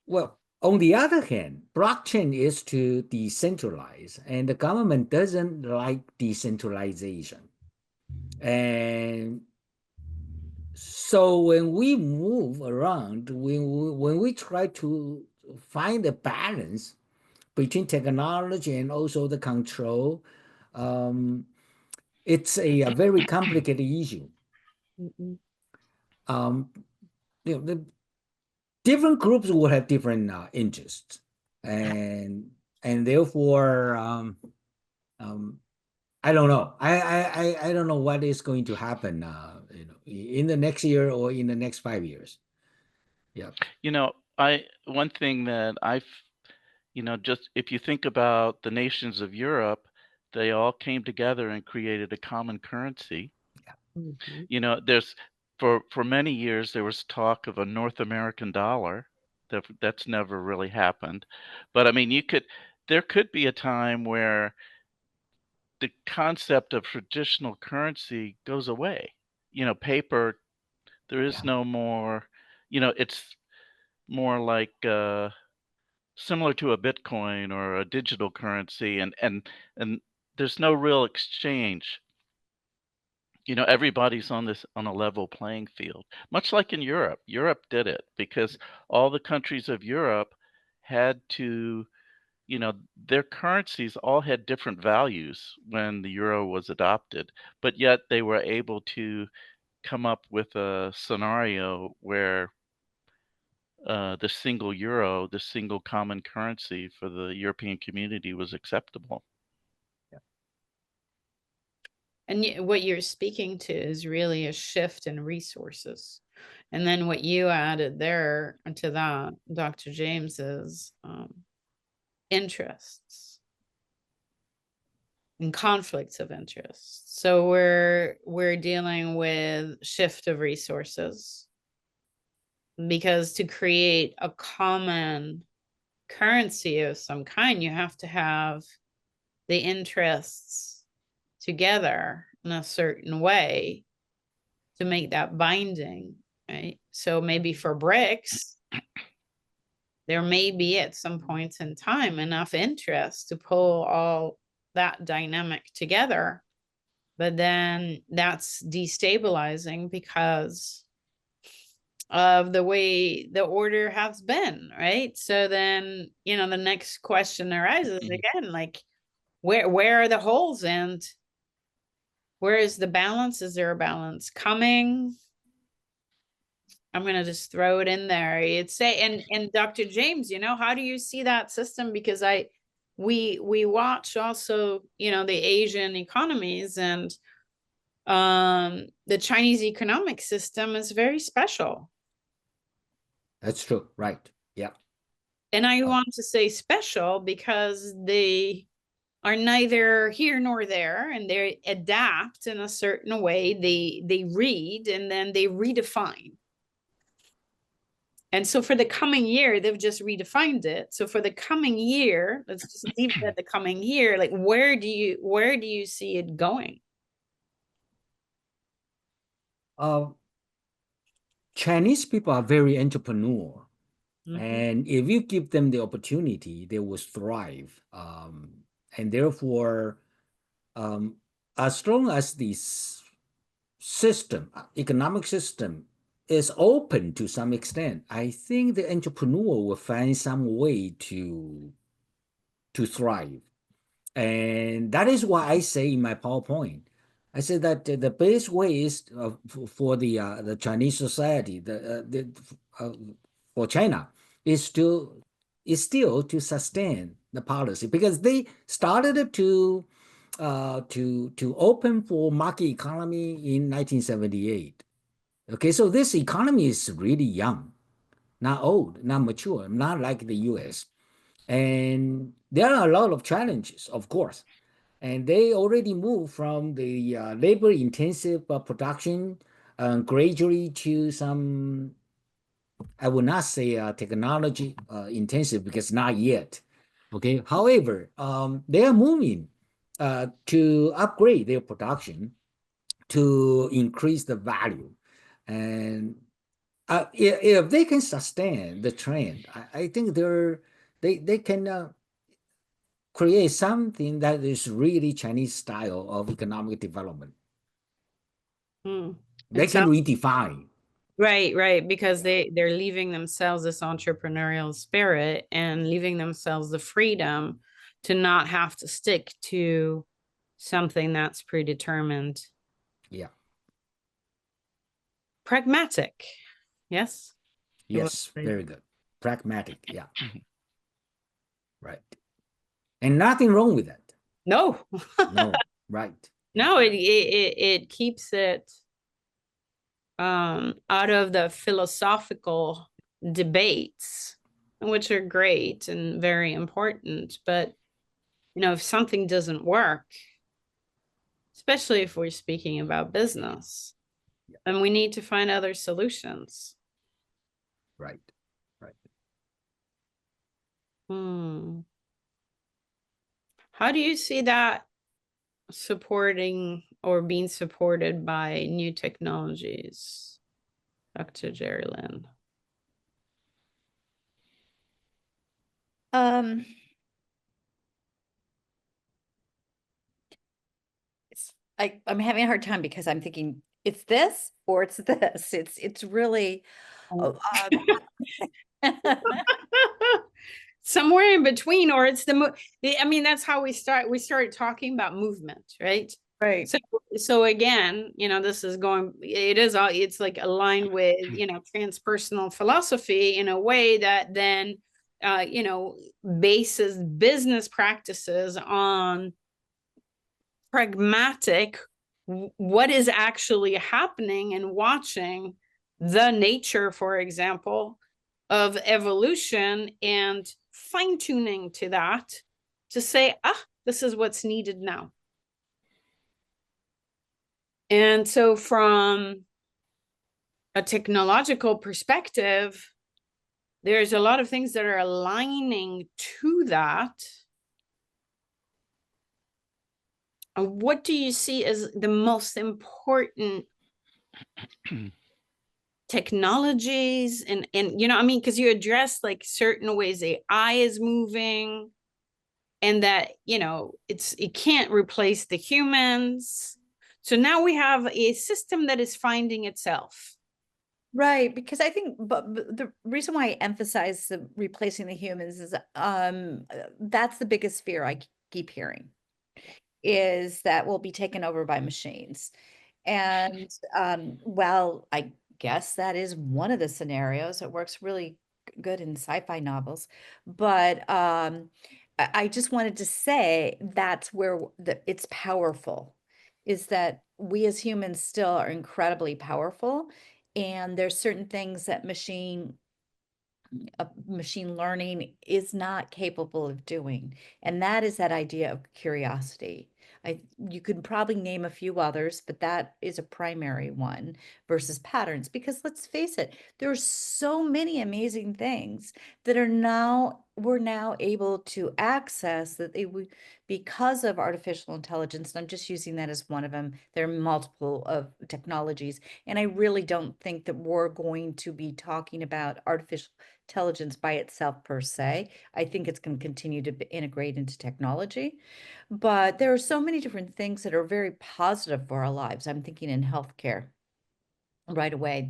Well, on the other hand, blockchain is to decentralize, and the government doesn't like decentralization. And so when we move around, when we try to find a balance between technology and also the control, it's a very complicated issue. Um, the different groups will have different interests, and therefore, I don't know. I don't know what is going to happen, in the next year or in the next 5 years. Yeah. One thing that just if you think about the nations of Europe, they all came together and created a common currency. There's for many years there was talk of a North American dollar. That's never really happened. But I mean, there could be a time where the concept of traditional currency goes away. Paper, there is Yeah. no more, it's more like similar to a Bitcoin or a digital currency, and there's no real exchange. Everybody's on a level playing field, much like in Europe. Europe did it because all the countries of Europe had to, their currencies all had different values when the euro was adopted, but yet they were able to come up with a scenario where the single euro, the single common currency for the European community was acceptable. And what you're speaking to is really a shift in resources. And then what you added there to that, Dr. James, is interests and conflicts of interest. So we're dealing with shift of resources, because to create a common currency of some kind, you have to have the interests together in a certain way to make that binding, right? So maybe for BRICS, there may be at some points in time enough interest to pull all that dynamic together, but then that's destabilizing because of the way the order has been, right? So then, the next question arises again, like, where are the holes, and where is the balance? Is there a balance coming? I'm going to just throw it in there. It's say, and Dr. James, how do you see that system? Because we watch also, the Asian economies, and the Chinese economic system is very special. That's true. Right. Yeah. And I want to say special because they are neither here nor there, and they adapt in a certain way. They read and then they redefine. And so for the coming year, they've just redefined it. So for the coming year, let's just leave it at the coming year. Like, where do you see it going? Chinese people are very entrepreneurial. Mhm. And if you give them the opportunity, they will thrive. And therefore, as long as this system, economic system, is open to some extent, I think the entrepreneur will find some way to thrive. And that is why I say in my PowerPoint, I said that the best way is for the Chinese society, for China, is still to sustain the policy, because they started to open for market economy in 1978. Okay, so this economy is really young, not old, not mature, not like the US. And there are a lot of challenges, of course. And they already moved from the labor-intensive production gradually to some, I would not say technology intensive, because not yet. Okay. However, they are moving to upgrade their production to increase the value. And if they can sustain the trend, I think they can create something that is really Chinese style of economic development. They can redefine. Right, because they're leaving themselves this entrepreneurial spirit and leaving themselves the freedom to not have to stick to something that's predetermined. Yeah. Pragmatic. Yes. Yes, very good. Pragmatic, yeah. Right. And nothing wrong with that. No. No, right. No, it keeps it out of the philosophical debates, which are great and very important. But if something doesn't work, especially if we're speaking about business, then we need to find other solutions. Right. How do you see that supporting or being supported by new technologies, Dr. Jerry Lynn? I'm having a hard time because I'm thinking it's this or it's this. It's really somewhere in between, or it's that's how we started talking about movement, right? Right. So again, this is it's like aligned with transpersonal philosophy in a way that then bases business practices on pragmatic, what is actually happening, and watching the nature, for example, of evolution and fine-tuning to that to say, this is what's needed now. And so from a technological perspective, there's a lot of things that are aligning to that. What do you see as the most important technologies and because you address like certain ways AI is moving, and that it can't replace the humans. So now we have a system that is finding itself. Right, because I think, but the reason why I emphasize the replacing the humans is that's the biggest fear I keep hearing, is that we'll be taken over by machines. And well, I guess that is one of the scenarios. It works really good in sci-fi novels, but I just wanted to say that's where it's powerful, is that we as humans still are incredibly powerful, and there's certain things that machine learning is not capable of doing. And that is that idea of curiosity. You could probably name a few others, but that is a primary one versus patterns, because let's face it, there are so many amazing things that we're now able to access that they would, because of artificial intelligence. And I'm just using that as one of them. There are multiple of technologies. And I really don't think that we're going to be talking about artificial intelligence by itself per se. I think it's going to continue to integrate into technology, but there are so many different things that are very positive for our lives. I'm thinking in healthcare right away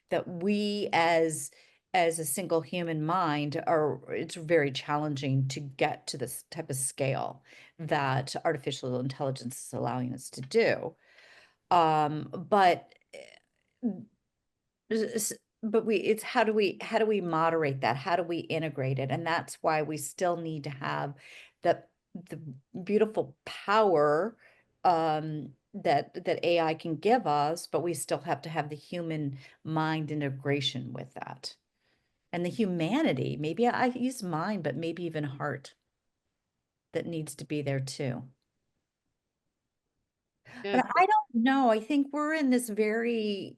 that we as a single human mind it's very challenging to get to this type of scale that artificial intelligence is allowing us to do. But it's how do we moderate that? How do we integrate it? And that's why we still need to have the beautiful power that AI can give us, but we still have to have the human mind integration with that. And the humanity, maybe I use mind, but maybe even heart, that needs to be there too. Yeah. But I don't know. I think we're in this very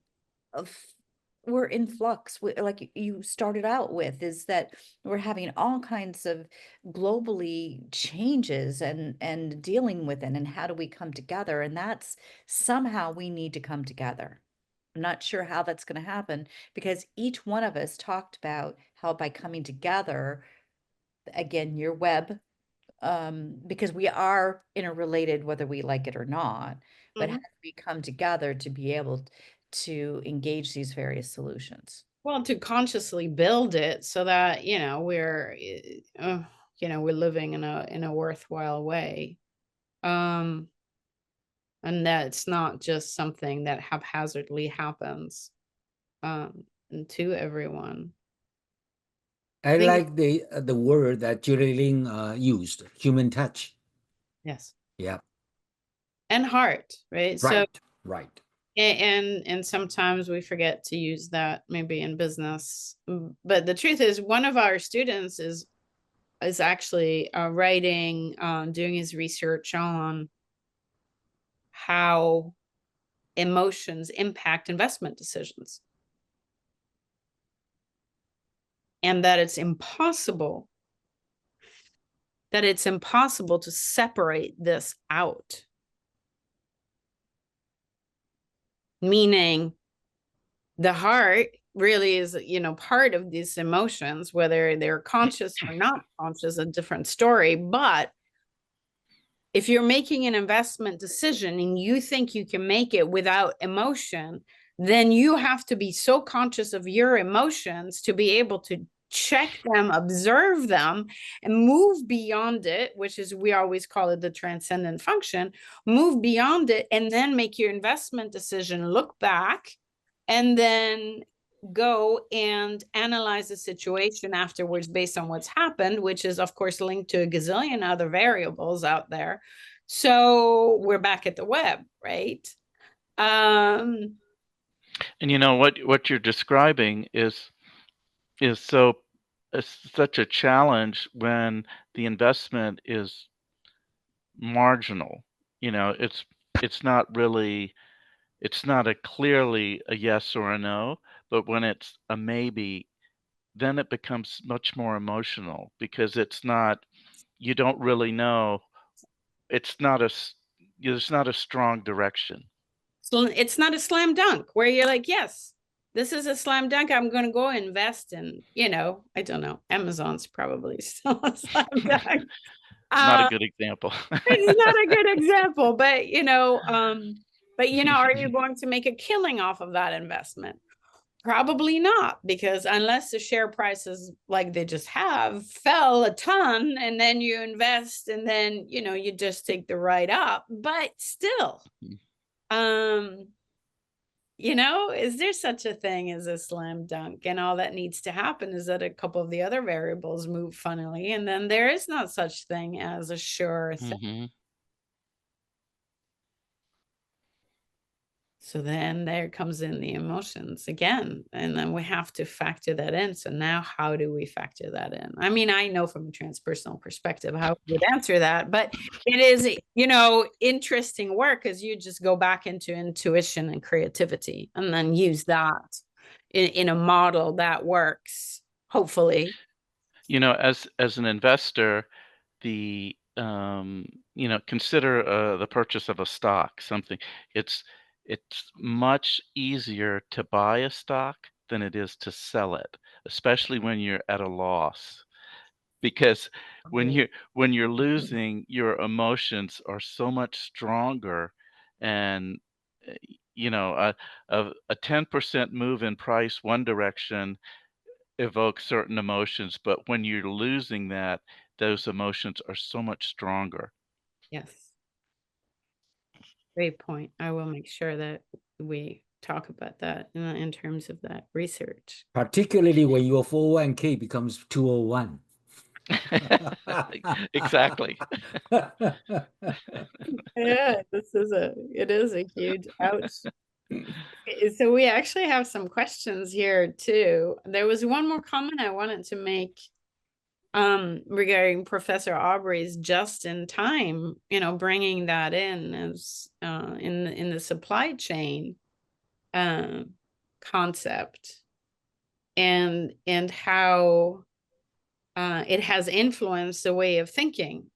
we're in flux, like you started out with, is that we're having all kinds of globally changes and dealing with it, and how do we come together? And that's somehow we need to come together. I'm not sure how that's going to happen, because each one of us talked about how by coming together, again, your web, because we are interrelated whether we like it or not, but how Mhm. do we come together to be able to engage these various solutions? Well, to consciously build it so that, we're, we're living in a worthwhile way. And that it's not just something that haphazardly happens to everyone. I think like the word that Julie Ling used, human touch. Yes. Yeah, And heart, right? So right. and sometimes we forget to use that maybe in business. But the truth is, one of our students is actually writing, doing his research on how emotions impact investment decisions, and that it's impossible to separate this out. Meaning the heart really is, part of these emotions, whether they're conscious or not conscious, a different story. But if you're making an investment decision and you think you can make it without emotion, then you have to be so conscious of your emotions to be able to check them, observe them, and move beyond it, which is, we always call it the transcendent function, move beyond it, and then make your investment decision, look back, and then go and analyze the situation afterwards based on what's happened, which is of course linked to a gazillion other variables out there. So we're back at the web, right? And what you're describing is so such a challenge when the investment is marginal. It's not really, it's not a clearly a yes or a no, but when it's a maybe, then it becomes much more emotional because it's not, you don't really know. It's not there's not a strong direction. So it's not a slam dunk where you're like, yes, this is a slam dunk. I'm going to go invest in, I don't know, Amazon's probably still a slam dunk. Not a good example. It's not a good example, but are you going to make a killing off of that investment? Probably not, because unless the share prices, like they just have, fell a ton, and then you invest, and then you just take the ride up. But still, is there such a thing as a slam dunk? And all that needs to happen is that a couple of the other variables move funnily, and then there is not such thing as a sure thing. Mm-hmm. So then there comes in the emotions again, and then we have to factor that in. So now how do we factor that in? I mean, I know from a transpersonal perspective how we would answer that, but it is, interesting work, as you just go back into intuition and creativity and then use that in a model that works, hopefully. As an investor, the consider the purchase of a stock, something. It's much easier to buy a stock than it is to sell it, especially when you're at a loss, because when you're losing, your emotions are so much stronger. And uh, a 10% move in price one direction evokes certain emotions, but when you're losing that, those emotions are so much stronger. Yes. Great point. I will make sure that we talk about that in terms of that research. Particularly when your 401k becomes 201. Exactly. Yeah, it is a huge ouch. So we actually have some questions here too. There was one more comment I wanted to make regarding Professor Aubrey's just in time, bringing that in as in the supply chain. concept and how it has influenced the way of thinking,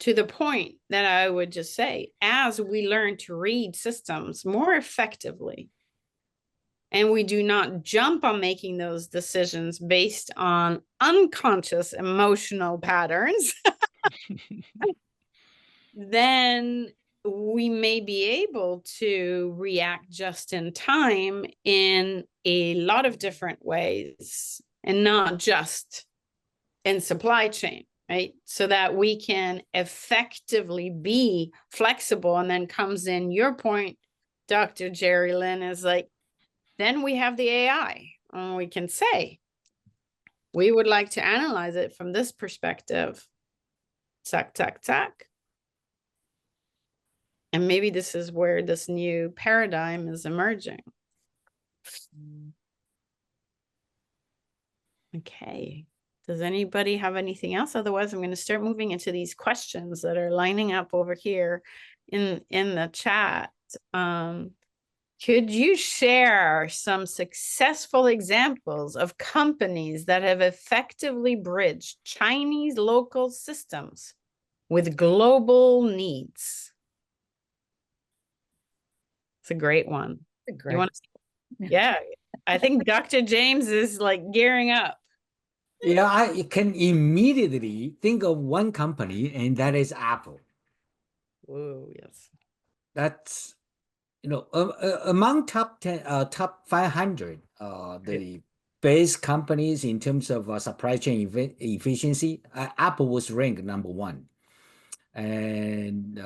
to the point that I would just say, as we learn to read systems more effectively, and we do not jump on making those decisions based on unconscious emotional patterns, then we may be able to react just in time in a lot of different ways, and not just in supply chain, right? So that we can effectively be flexible. And then comes in your point, Dr. Jerry Lynn, is like, then we have the AI, and we can say, we would like to analyze it from this perspective. Tack, tack, tack. And maybe this is where this new paradigm is emerging. Okay. Does anybody have anything else? Otherwise, I'm going to start moving into these questions that are lining up over here in the chat. Could you share some successful examples of companies that have effectively bridged Chinese local systems with global needs? It's a great one. You want to? Yeah, I think Dr. James is like gearing up. Yeah, I can immediately think of one company, and that is Apple. Whoa, yes. That's, among top 10, top 500, the best companies in terms of supply chain efficiency, Apple was ranked number one. And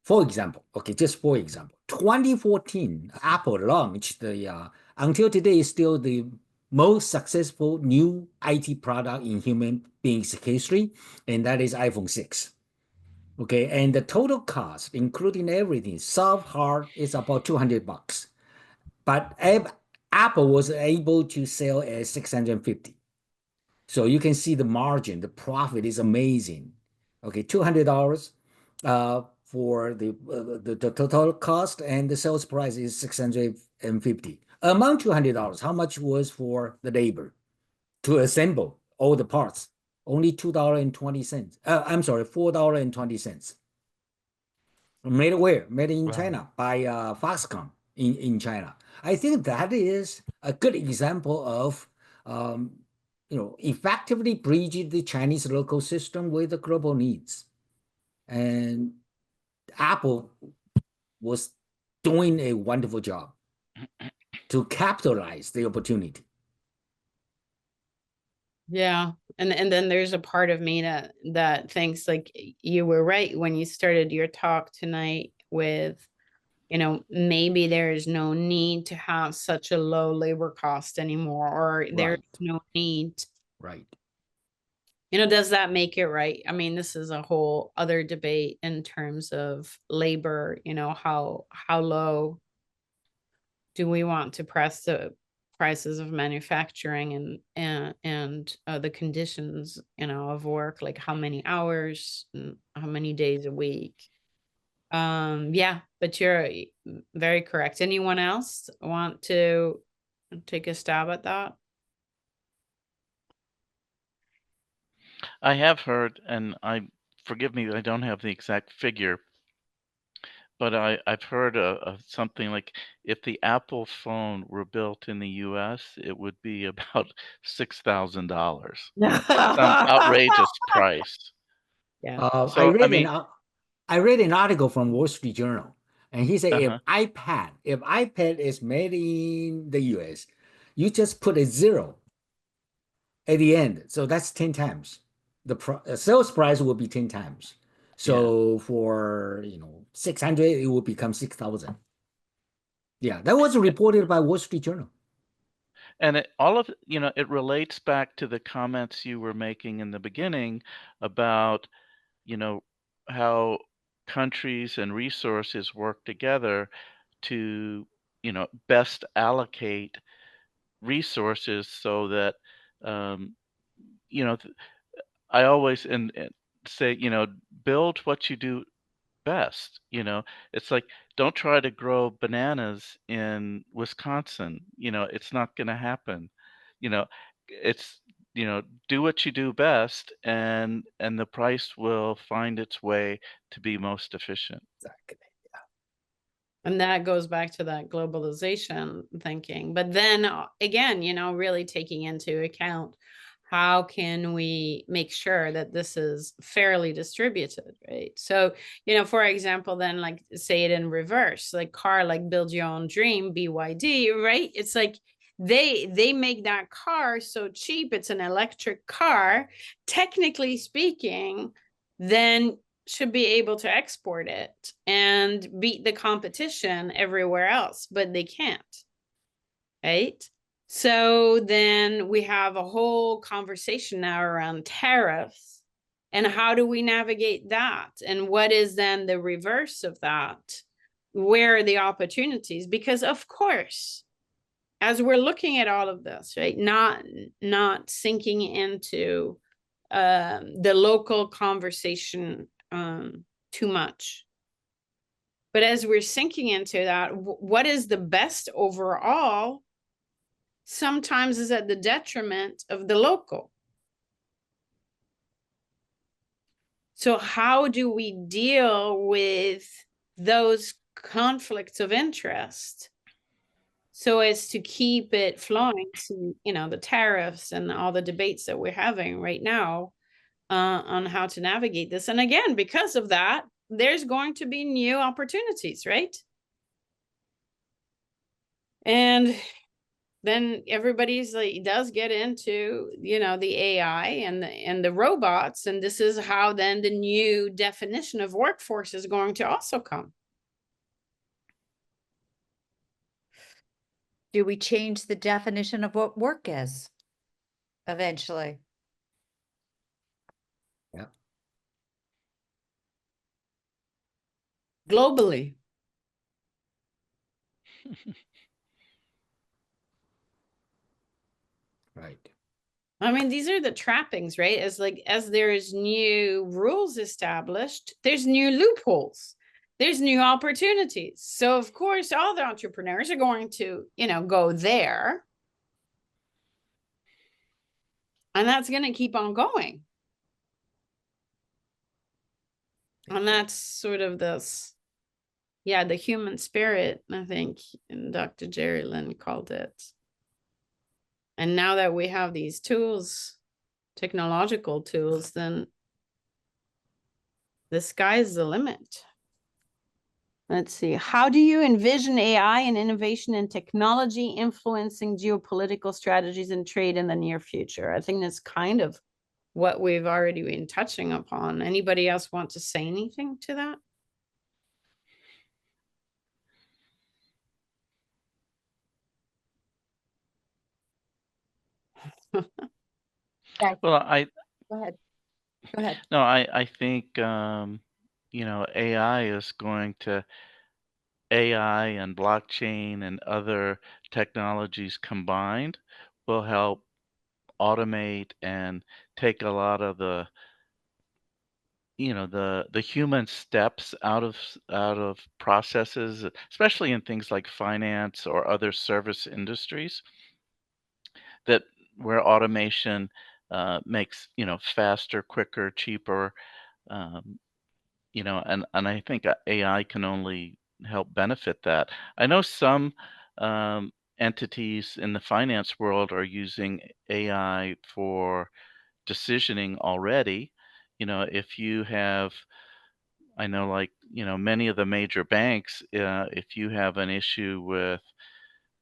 for example, just for example, 2014, Apple launched until today is still the most successful new IT product in human beings history, and that is iPhone 6. Okay, and the total cost, including everything, soft, hard, is about $200. But Apple was able to sell at 650. So you can see the margin, the profit is amazing. Okay, $200 for the total cost, and the sales price is 650. Among $200, how much was for the labor to assemble all the parts? Only $2.20. I'm sorry, $4.20. Made where? Made in China by Foxconn in China. I think that is a good example of effectively bridging the Chinese local system with the global needs. And Apple was doing a wonderful job to capitalize the opportunity. Yeah. And then there's a part of me that thinks like you were right when you started your talk tonight with, maybe there is no need to have such a low labor cost anymore, or there's no need. Right. Does that make it right? I mean, this is a whole other debate in terms of labor, how low do we want to press the prices of manufacturing, and the conditions, of work, like how many hours and how many days a week. Yeah, but you're very correct. Anyone else want to take a stab at that? I have heard, and forgive me, I don't have the exact figure, but I've heard something like if the Apple phone were built in the US, it would be about $6,000. Some outrageous price. Yeah. So, I mean, I read an article from Wall Street Journal, and he said uh-huh. if iPad is made in the US, you just put a zero at the end. So that's 10 times. The sales price will be 10 times. So for 600, it will become 6,000. Yeah, that was reported by Wall Street Journal. And it relates back to the comments you were making in the beginning about, how countries and resources work together to, best allocate resources so that, um, I always and say, build what you do best. You know, it's like, don't try to grow bananas in Wisconsin. You know, it's not going to happen. You know, it's, you know, do what you do best, and the price will find its way to be most efficient. Exactly. And that goes back to that globalization thinking. But then again, you know, really taking into account how can we make sure that this is fairly distributed, right? So, you know, for example, then like say it in reverse, like car, like Build Your Own Dream, BYD, right? It's like they make that car so cheap, it's an electric car, technically speaking, then should be able to export it and beat the competition everywhere else, but they can't, right? So then we have a whole conversation now around tariffs and how do we navigate that? And what is then the reverse of that? Where are the opportunities? Because of course, as we're looking at all of this, right, not sinking into the local conversation too much. But as we're sinking into that, what is the best overall sometimes is at the detriment of the local. So how do we deal with those conflicts of interest so as to keep it flowing to, you know, the tariffs and all the debates that we're having right now on how to navigate this? And again, because of that, there's going to be new opportunities, right? And then everybody's like does get into, you know, the AI and the robots, and this is how then the new definition of workforce is going to also come. Do we change the definition of what work is eventually? Yeah. Globally. Right. I mean, these are the trappings, right? As like as there's new rules established, there's new loopholes, there's new opportunities. So of course, all the entrepreneurs are going to, you know, go there. And that's going to keep on going. And that's sort of this, yeah, the human spirit, I think, and Dr. Jerry Lynn called it. And now that we have these tools, technological tools, then the sky's the limit. Let's see. How do you envision AI and innovation and technology influencing geopolitical strategies and trade in the near future? I think that's kind of what we've already been touching upon. Anybody else want to say anything to that? Well, I Go ahead. Go ahead. no, I think you know, AI and blockchain and other technologies combined will help automate and take a lot of the, you know, the human steps out of processes, especially in things like finance or other service industries, that where automation makes, you know, faster, quicker, cheaper, um, you know, and I think AI can only help benefit that. I know some entities in the finance world are using AI for decisioning already. You know, if you have, I know, like, you know, many of the major banks, if you have an issue with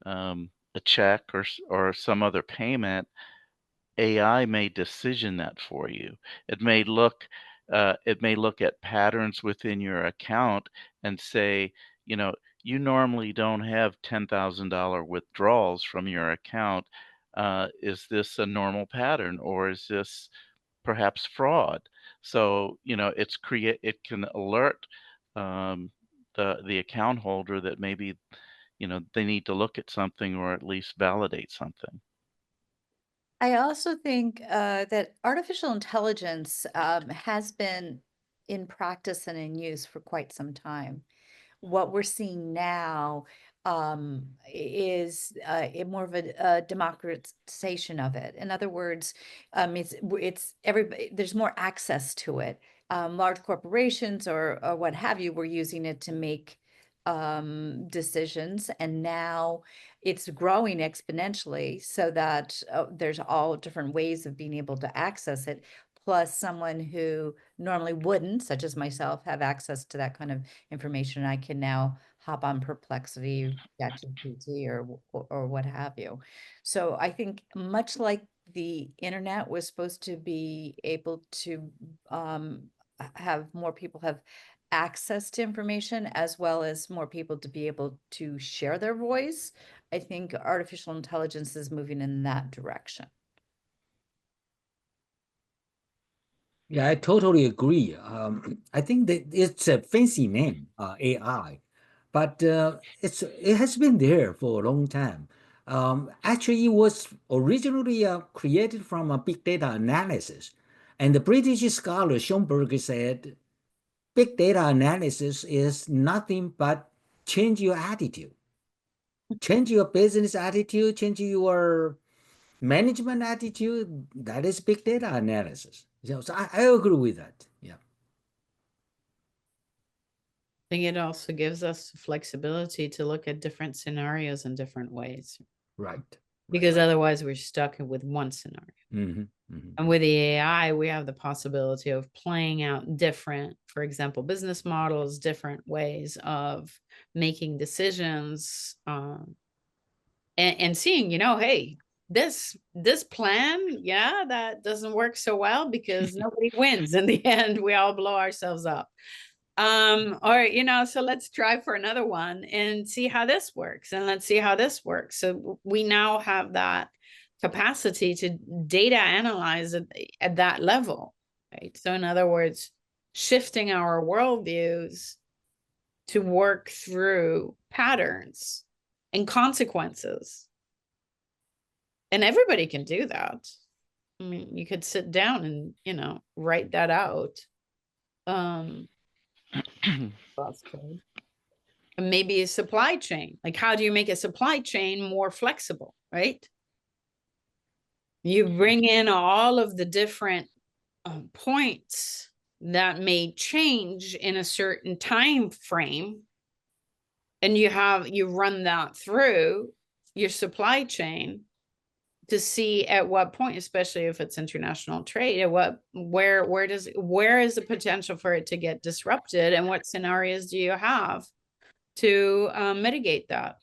a check or some other payment, AI may decision that for you. It may look it may look at patterns within your account and say, you know, you normally don't have $10,000 withdrawals from your account. Is this a normal pattern, or is this perhaps fraud? So, you know, it can alert um, the account holder that maybe, you know, they need to look at something or at least validate something. I also think that artificial intelligence has been in practice and in use for quite some time. What we're seeing now is more of a democratization of it. In other words, it's everybody, there's more access to it. Large corporations or what have you were using it to make decisions, and now it's growing exponentially so that there's all different ways of being able to access it. Plus, someone who normally wouldn't, such as myself, have access to that kind of information. I can now hop on Perplexity, ChatGPT, or what have you. So I think much like the internet was supposed to be able to have more people have access to information, as well as more people to be able to share their voice, I think artificial intelligence is moving in that direction. Yeah, I totally agree. I think that it's a fancy name, AI, but it has been there for a long time. Actually, it was originally created from a big data analysis, and the British scholar Schomburg said, "Big data analysis is nothing but change your attitude, change your business attitude, change your management attitude. That is big data analysis." So I agree with that. Yeah. I think it also gives us flexibility to look at different scenarios in different ways, Right. because otherwise we're stuck with one scenario. And with the AI, we have the possibility of playing out different, for example, business models, different ways of making decisions, and seeing, hey, this plan, yeah, that doesn't work so well because nobody wins. In the end, we all blow ourselves up. Or, so let's try for another one and see how this works. And let's see how this works. So we now have that capacity to data analyze at that level, right? So in other words, shifting our worldviews to work through patterns and consequences. And everybody can do that. I mean, you could sit down and, write that out. Cross code. And maybe a supply chain. Like, how do you make a supply chain more flexible, right? You bring in all of the different points that may change in a certain time frame, and you run that through your supply chain to see at what point, especially if it's international trade, where is the potential for it to get disrupted, and what scenarios do you have to mitigate that?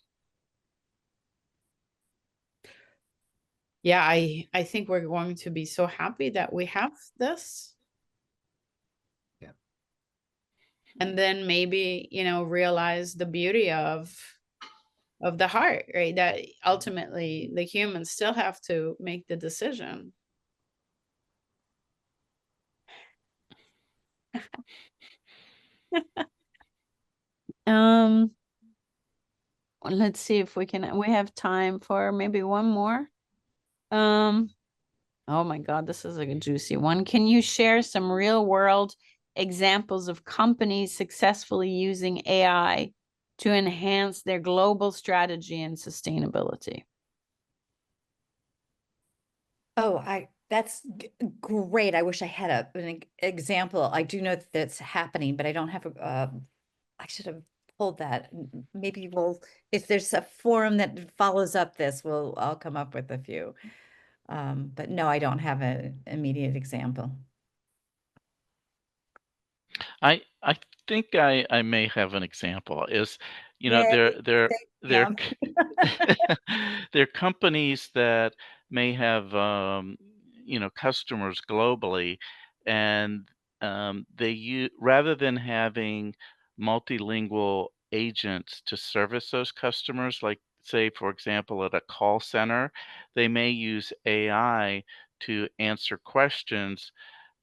Yeah, I think we're going to be so happy that we have this. Yeah. And then maybe, realize the beauty of the heart, right? That ultimately the humans still have to make the decision. Let's see if we have time for maybe one more. Oh my God, this is like a juicy one. Can you share some real world examples of companies successfully using AI to enhance their global strategy and sustainability? Oh, that's great. I wish I had an example. I do know that that's happening, but I don't have I should have pulled that. Maybe if there's a forum that follows up this, I'll come up with a few. But no, I don't have an immediate example. I think I may have an example. Is Yay, there yeah. there are companies that may have customers globally, and rather than having multilingual agents to service those customers, like say for example at a call center, they may use AI to answer questions,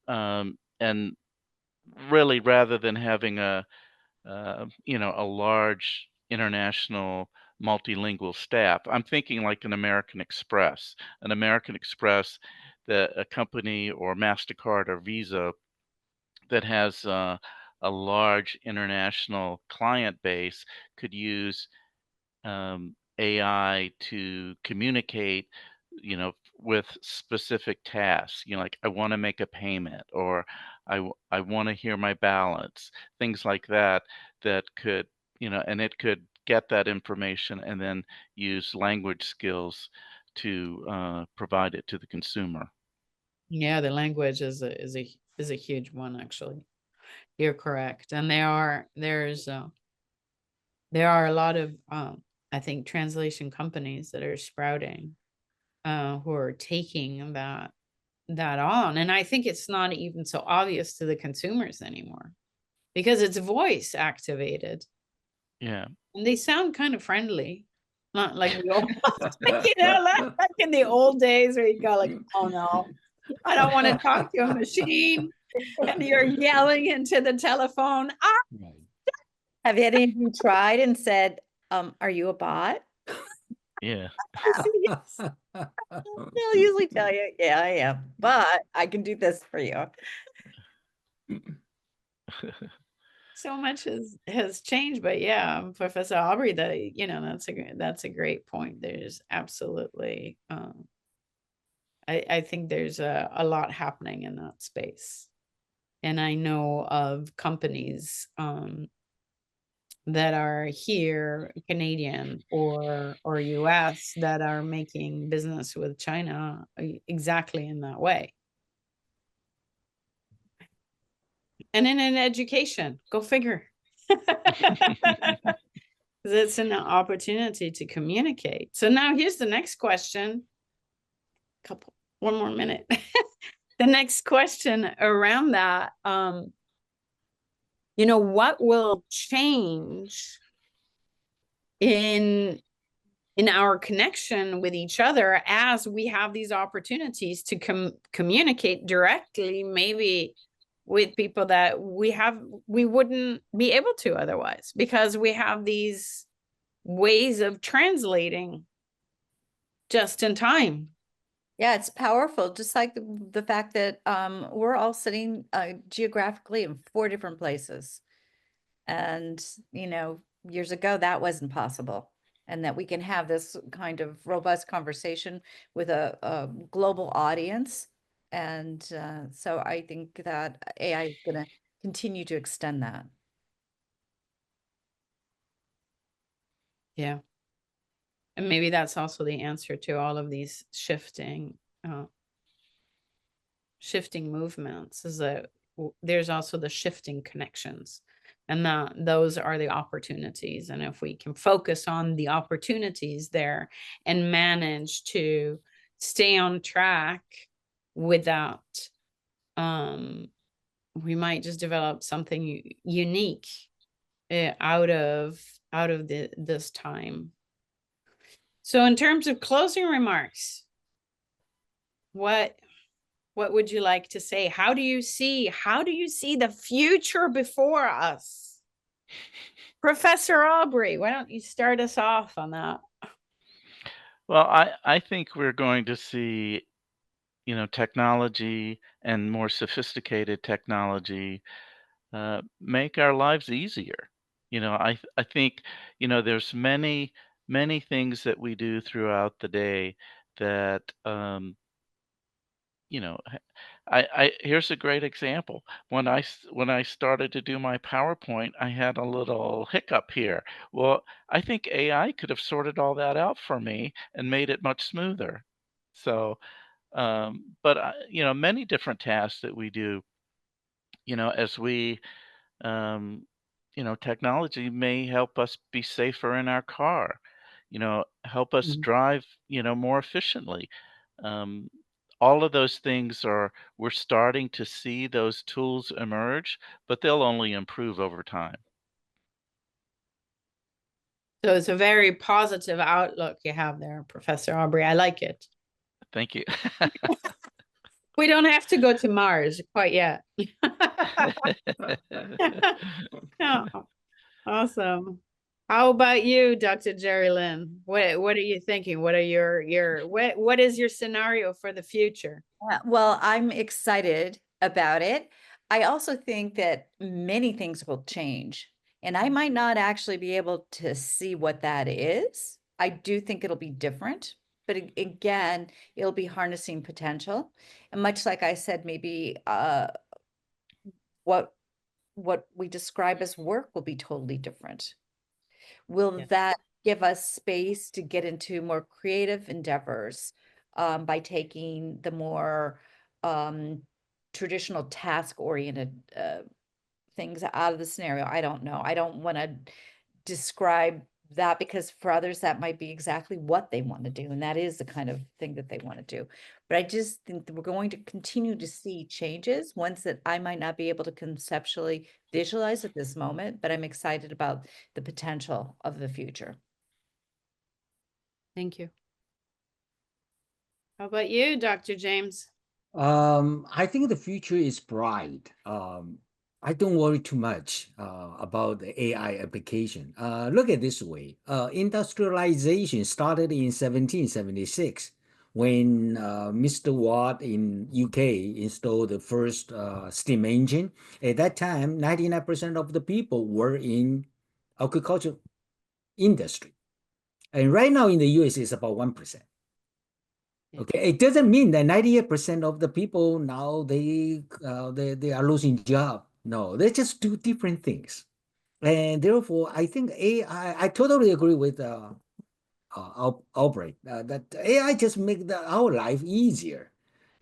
and really rather than having a large international multilingual staff. I'm thinking like an American Express. A company or MasterCard or Visa that has a large international client base could use AI to communicate, with specific tasks. Like I want to make a payment, or I want to hear my balance, things like that. That could, and it could get that information and then use language skills to provide it to the consumer. Yeah, the language is a huge one, actually. You're correct. And there are a lot of I think translation companies that are sprouting who are taking that on. And I think it's not even so obvious to the consumers anymore because it's voice activated Yeah. and they sound kind of friendly. Not like the old, like in the old days where you go like, oh no, I don't want to talk to a machine. And you're yelling into the telephone. Right. Have any of you tried and said, are you a bot? Yeah. Yes. They'll usually tell you, yeah, I am, but I can do this for you. So much has changed, but yeah, Professor Aubrey, that's a great point. There's absolutely I think there's a lot happening in that space. And I know of companies that are here, Canadian or US, that are making business with China exactly in that way. And in an education, go figure. It's an opportunity to communicate. So now here's the next question. One more minute. The next question around that, what will change in our connection with each other as we have these opportunities to communicate directly, maybe with people that we wouldn't be able to otherwise, because we have these ways of translating just in time. Yeah, it's powerful. Just like the fact that we're all sitting geographically in 4 different places. And, years ago that wasn't possible. And that we can have this kind of robust conversation with a global audience. And so I think that AI is going to continue to extend that. Yeah. And maybe that's also the answer to all of these shifting movements, is that there's also the shifting connections, and those are the opportunities. And if we can focus on the opportunities there and manage to stay on track with that, we might just develop something unique out of this time. So in terms of closing remarks, what would you like to say? How do you see the future before us? Professor Aubrey, why don't you start us off on that? Well, I think we're going to see, technology and more sophisticated technology make our lives easier. I think, there's many things that we do throughout the day that, you know, h- here's a great example. When I started to do my PowerPoint, I had a little hiccup here. Well, I think AI could have sorted all that out for me and made it much smoother. So, but many different tasks that we do, as we technology may help us be safer in our car, help us drive, more efficiently. Um, all of those things we're starting to see those tools emerge, but they'll only improve over time. So it's a very positive outlook you have there, Professor Aubrey. I like it. Thank you. We don't have to go to Mars quite yet. No. Awesome. How about you, Dr. Jerry Lynn? What are you thinking? What are what is your scenario for the future? Well, I'm excited about it. I also think that many things will change, and I might not actually be able to see what that is. I do think it'll be different, but again, it'll be harnessing potential. And much like I said, maybe what we describe as work will be totally different. Will Yeah. that give us space to get into more creative endeavors by taking the more traditional task-oriented things out of the scenario? I don't know. I don't want to describe that, because for others that might be exactly what they want to do, and that is the kind of thing that they want to do. But I just think that we're going to continue to see changes, ones that I might not be able to conceptually visualize at this moment, but I'm excited about the potential of the future. Thank you. How about you, Dr. James? I think the future is bright. I don't worry too much about the AI application. Look at it this way. Industrialization started in 1776 when Mr. Watt in UK installed the first steam engine. At that time, 99% of the people were in agriculture industry. And right now in the US, it's about 1%. Okay, it doesn't mean that 98% of the people now they are losing job. No, they just do different things, and therefore I think AI. I totally agree with Albright that AI just make our life easier,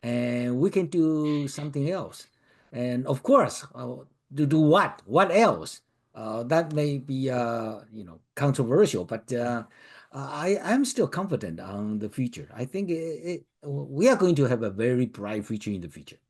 and we can do something else. And of course, to do what? What else? That may be controversial, but I'm still confident on the future. I think we are going to have a very bright future in the future.